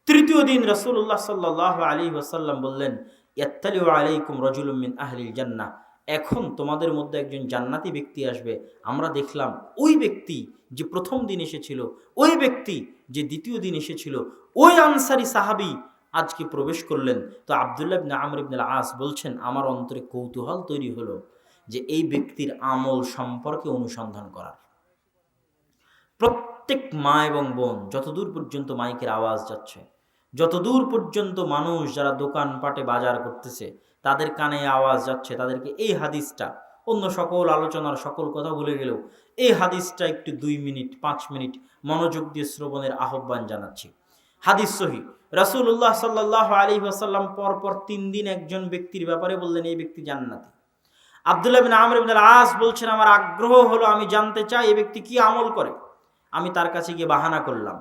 [SPEAKER 1] তৃতীয় দিন রাসূলুল্লাহ সাল্লাল্লাহু আলাইহি ওয়াসাল্লাম বললেন, ইয়াত্তালিউ আলাইকুম রাজুলুম মিন আহলিল জান্নাহ, এখন তোমাদের মধ্যে একজন জান্নাতি ব্যক্তি আসবে। আমরা দেখলাম ওই ব্যক্তি যে প্রথম দিন এসেছিল, ওই ব্যক্তি যে দ্বিতীয় দিন এসেছিল, ওই আনসারি সাহাবী আজকে প্রবেশ করলেন। তো আব্দুল্লাহ ইবনে আমর ইবনে আল আস বলছেন, আমার অন্তরে কৌতূহল তৈরি হলো যে এই ব্যক্তির আমল সম্পর্কে অনুসন্ধান করার। প্রত্যেক মা এবং বোন, যতদূর পর্যন্ত মাইকের আওয়াজ যাচ্ছে, যতদূর পর্যন্ত মানুষ যারা দোকানপাটে বাজার করতেছে তাদের কানে আওয়াজ যাচ্ছে, তাদেরকে এই হাদিসটা, অন্য সকল আলোচনার সকল কথা ভুলে গেলেও এই হাদিসটা একটু 2 মিনিট 5 মিনিট মনোযোগ দিয়ে শ্রবণের আহ্বান জানাচ্ছি। হাদিস সহিহ, রাসূলুল্লাহ সাল্লাল্লাহু আলাইহি ওয়াসাল্লাম পরপর 3 দিন একজন ব্যক্তির ব্যাপারে বললেন এই ব্যক্তি জান্নাতি। আব্দুল্লাহ বিন আমর ইবনে আল আস বলছেন, আমার আগ্রহ হলো, আমি জানতে চাই এই ব্যক্তি কি আমল করে। আমি তার কাছে গিয়ে বাহানা করলাম,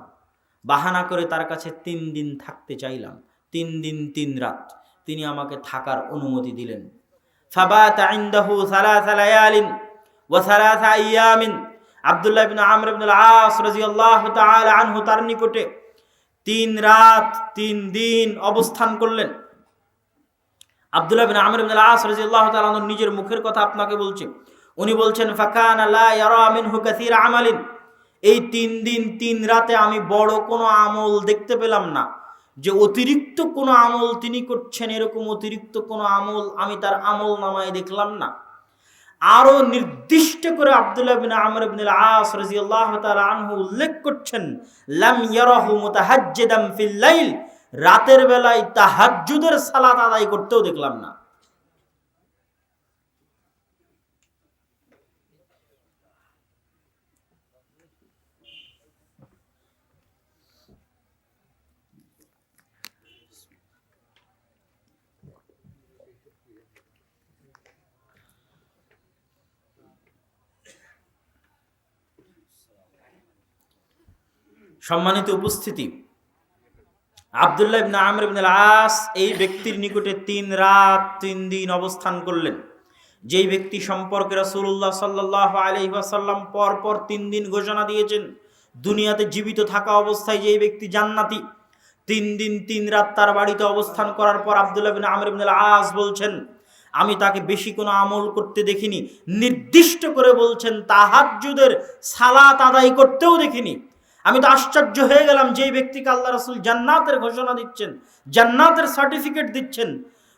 [SPEAKER 1] বাহানা করে তার কাছে 3 দিন থাকতে চাইলাম। 3 দিন 3 রাত তিনি আমাকে থাকার অনুমতি দিলেন। ফাবাতা ইনদাহু 3 লায়ালিন ওয়া 3 আইয়ামিন, আব্দুল্লাহ ইবনে আমর ইবনে আল আস রাদিয়াল্লাহু তাআলা আনহু তার নিকটে 3 রাত 3 দিন অবস্থান করলেন। আব্দুল্লাহ ইবনে আমর ইবনে আল আস রাদিয়াল্লাহু তাআলা আনহু নিজের মুখের কথা আপনাকে বলছি। উনি বলছেন, ফাকানা লা ইয়ারা মিনহু কাসীরা আমালিন, এই 3 দিন 3 রাতে আমি বড় কোনো আমল দেখতে পেলাম না, যে অতিরিক্ত কোনো আমল তিনি করছেন এরকম অতিরিক্ত কোনো আমল আমি তার আমল নামায় দেখলাম না। আরো নির্দিষ্ট করে আব্দুল্লাহ ইবনে আমর ইবনে আল আস রাদিয়াল্লাহু তাআলা আনহু উল্লেখ করছেন, লাম ইয়ারাহু মুতাহাজ্জিদাম ফিল লাইল, রাতের বেলায় তাহাজ্জুদের সালাত আদায় করতেও দেখলাম না। সম্মানিত উপস্থিতি, আব্দুল্লাহ ইবনে আমর ইবনে আল আস এই ব্যক্তির নিকটে 3 রাত 3 দিন অবস্থান করলেন। যেই ব্যক্তি সম্পর্কে রাসূলুল্লাহ সাল্লাল্লাহু আলাইহি ওয়াসাল্লাম পরপর 3 দিন ঘোষণা দিয়েছেন দুনিয়াতে জীবিত থাকা অবস্থায় যেই ব্যক্তি জান্নাতি, 3 দিন 3 রাত তার বাড়িতে অবস্থান করার পর আব্দুল্লাহ ইবনে আমর ইবনে আল আস বলছেন, আমি তাকে বেশি কোনো আমল করতে দেখিনি, নির্দিষ্ট করে বলছেন তাহাজ্জুদের সালাত আদায় করতেও দেখিনি। আমি তো আশ্চর্য হয়ে গেলাম, যেই ব্যক্তিকে আল্লাহ রাসূল জান্নাতের ঘোষণা দিচ্ছেন, জান্নাতের সার্টিফিকেট দিচ্ছেন,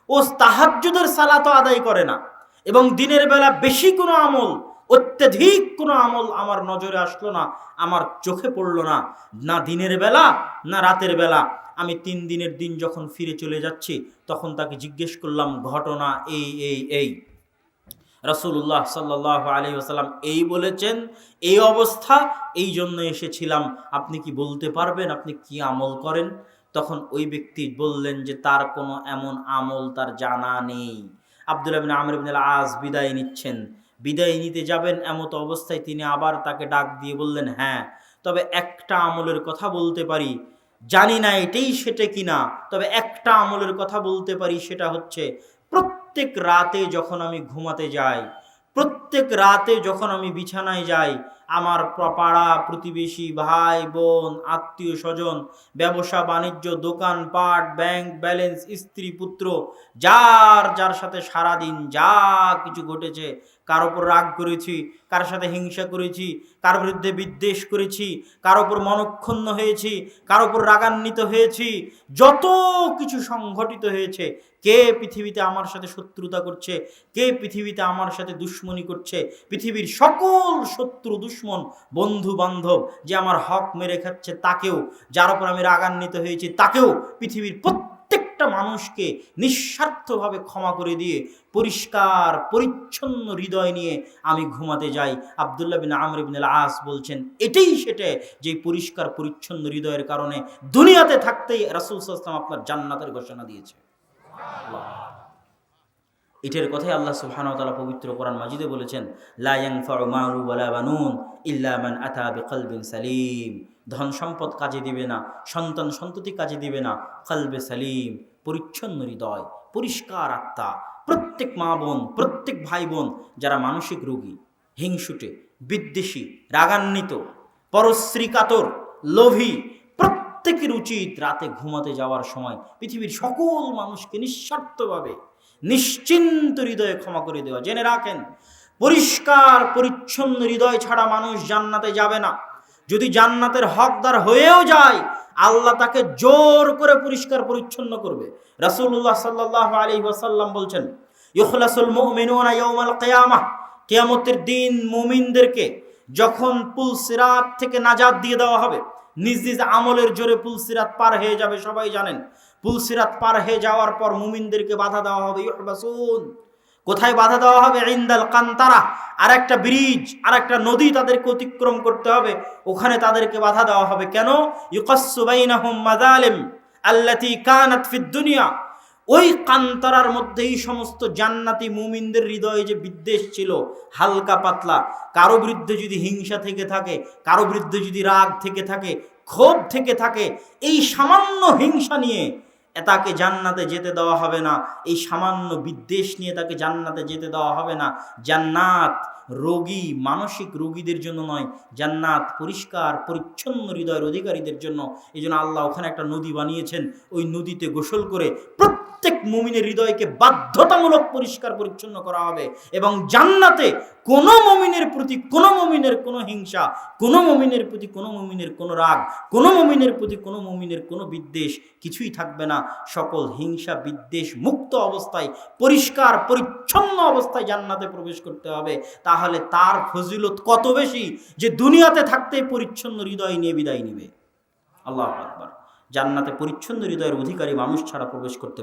[SPEAKER 1] ও তাহাজ্জুদের সালাতও আদায় করে না, এবং দিনের বেলা বেশি কোনো আমল, অত্যধিক কোনো আমল আমার নজরে আসলো না, আমার চোখে পড়লো না, না দিনের বেলা না রাতের বেলা। আমি 3 দিনের দিন যখন ফিরে চলে যাচ্ছি তখন তাকে জিজ্ঞেস করলাম, ঘটনা এই রাসূলুল্লাহ সাল্লাল্লাহু আলাইহি ওয়াসাল্লাম এই বলেছেন, এই অবস্থা, এই জন্য এসেছিলাম, আপনি কি বলতে পারবেন আপনি কি আমল করেন? তখন ওই ব্যক্তি বললেন যে তার কোনো এমন আমল তার জানা নেই। আব্দুল্লাহ ইবনে আমর ইবনে আল আস বিদায় নিচ্ছেন, বিদায় নিতে যাবেন এমত অবস্থায় তিনি আবার তাকে ডাক দিয়ে বললেন, হ্যাঁ, তবে একটা আমলের কথা বলতে পারি, জানি না এটাই সেটা কিনা, তবে একটা আমলের কথা বলতে পারি, সেটা হচ্ছে প্রত্যেক রাতে যখন আমি ঘুমাতে যাই, প্রত্যেক রাতে যখন আমি বিছানায় যাই, আমার পাড়া প্রতিবেশী, ভাই বোন, আত্মীয় স্বজন, ব্যবসা বাণিজ্য, দোকানপাট, ব্যাংক ব্যালেন্স, স্ত্রী পুত্র, যার যার সাথে সারাদিন যা কিছু ঘটেছে, কার ওপর রাগ করেছি, কার সাথে হিংসা করেছি, কার বিরুদ্ধে বিদ্বেষ করেছি, কার ওপর মনক্ষুণ্ণ হয়েছি, কার ওপর রাগান্বিত হয়েছি, যত কিছু সংঘটিত হয়েছে, কে পৃথিবীতে আমার সাথে শত্রুতা করছে, কে পৃথিবীতে আমার সাথে দুশ্মনী করছে, পৃথিবীর সকল শত্রু দুশ্মন বন্ধু বান্ধব যে আমার হক মেরে খাচ্ছে তাকেও, যার ওপর আমি রাগান্বিত হয়েছি তাকেও, পৃথিবীর প্রত্যেকটা মানুষকে নিঃস্বার্থভাবে ক্ষমা করে দিয়ে পরিষ্কার পরিচ্ছন্ন হৃদয় নিয়ে আমি ঘুমাতে যাই। আব্দুল্লাহ বিন আমর ইবনে আল-আস বলছেন, এটাই সেটা যে পরিষ্কার পরিচ্ছন্ন হৃদয়ের কারণে দুনিয়াতে থাকতেই রাসূল সাল্লাল্লাহু আলাইহি ওয়াসাল্লাম আপনার জান্নাতের ঘোষণা দিয়েছে। এটার কথাই আল্লাহ সুবহানাহু ওয়া তাআলা পবিত্র কোরআন মাজিদে বলেছেন, লা ইয়ানফাউ মালু ওয়ালা বানুন ইল্লা মান আতা বিকলবিন সালিম। ধন সম্পদ কাজে দিবে না, সন্তান সন্ততি কাজে দিবে না, কলবে সালিম, পরিচ্ছন্ন হৃদয়, পরিষ্কার আত্মা। প্রত্যেক মা বোন, প্রত্যেক ভাই বোন যারা মানসিক রোগী, হিংসুটে, বিদ্বেষী, রাগান্বিত, পরশ্রী কাতর, লোভী, প্রত্যেকের উচিত রাতে ঘুমাতে যাওয়ার সময় পৃথিবীর সকল মানুষকে নিঃস্বার্থভাবে নিশ্চিন্ত হৃদয়ে ক্ষমা করে দেওয়া। জেনে রাখেন, পরিষ্কার পরিচ্ছন্ন হৃদয় ছাড়া মানুষ জান্নাতে যাবে না। যদি জান্নাতের হকদার হয়েও যায়, আল্লাহ তাকে জোর করে পরিষ্কার পরিচ্ছন্ন করবে। রাসূলুল্লাহ সাল্লাল্লাহু আলাইহি ওয়াসাল্লাম বলছেন, ইখলাসুল মুমিনুনা ইয়াউমাল কিয়ামাহ, কিয়ামতের দিন মুমিনদেরকে যখন পুলসিরাত থেকে নাজাত দিয়ে দেওয়া হবে, নিজ নিজ আমলের জোরে পুলসিরাত পার হয়ে যাবে। সবাই জানেন, পুলসিরাত পার হয়ে যাওয়ার পর মুমিনদেরকে বাধা দেওয়া হবে। ইহবাসুন, কোথায় বাধা দেওয়া হবে? ইনদাল কান্তারা, আর একটা ব্রিজ, আর একটা নদী তাদেরকে অতিক্রম করতে হবে, ওখানে তাদেরকে বাধা দেওয়া হবে। কেন? ইউকাসসু বাইনাহুম মাযালিম আল্লাতী কানাত ফিদ দুনিয়া। ওই কান্তারার মধ্যেই সমস্ত জান্নাতি মুমিনদের হৃদয়ে যে বিদ্বেষ ছিল হালকা পাতলা, কারো বিরুদ্ধে যদি হিংসা থেকে থাকে, কারো বিরুদ্ধে যদি রাগ থেকে থাকে, ক্ষোভ থেকে থাকে, এই সামান্য হিংসা নিয়ে তাকে জান্নাতে যেতে দেওয়া হবে না, এই সামান্য বিদ্বেষ নিয়ে তাকে জান্নাতে যেতে দেওয়া হবে না। জান্নাত রোগী, মানসিক রোগীদের জন্য নয়, জান্নাত পরিষ্কার পরিচ্ছন্ন হৃদয়ের অধিকারীদের জন্য। এই জন্য আল্লাহ ওখানে একটা নদী বানিয়েছেন, ওই নদীতে গোসল করে প্রত্যেক মুমিনের হৃদয়কে বাধ্যতামূলক পরিষ্কার পরিচ্ছন্ন করা হবে। এবং জান্নাতে কোনো মুমিনের প্রতি কোনো মুমিনের কোনো হিংসা, কোনো মুমিনের প্রতি কোনো মুমিনের কোনো রাগ, কোনো মুমিনের প্রতি কোনো মুমিনের কোনো বিদ্বেষ কিছুই থাকবে না। সকল হিংসা বিদ্বেষ মুক্ত অবস্থায়, পরিষ্কার পরিচ্ছন্ন অবস্থায় জান্নাতে প্রবেশ করতে হবে। তাহলে তার ফজিলত কত বেশি যে দুনিয়াতে থাকতে পরিচ্ছন্ন হৃদয় নিয়ে বিদায় নিবে। আল্লাহু আকবার। জান্নাতে পরিচ্ছন্ন হৃদয়ের অধিকারী মানুষ ছাড়া প্রবেশ করতে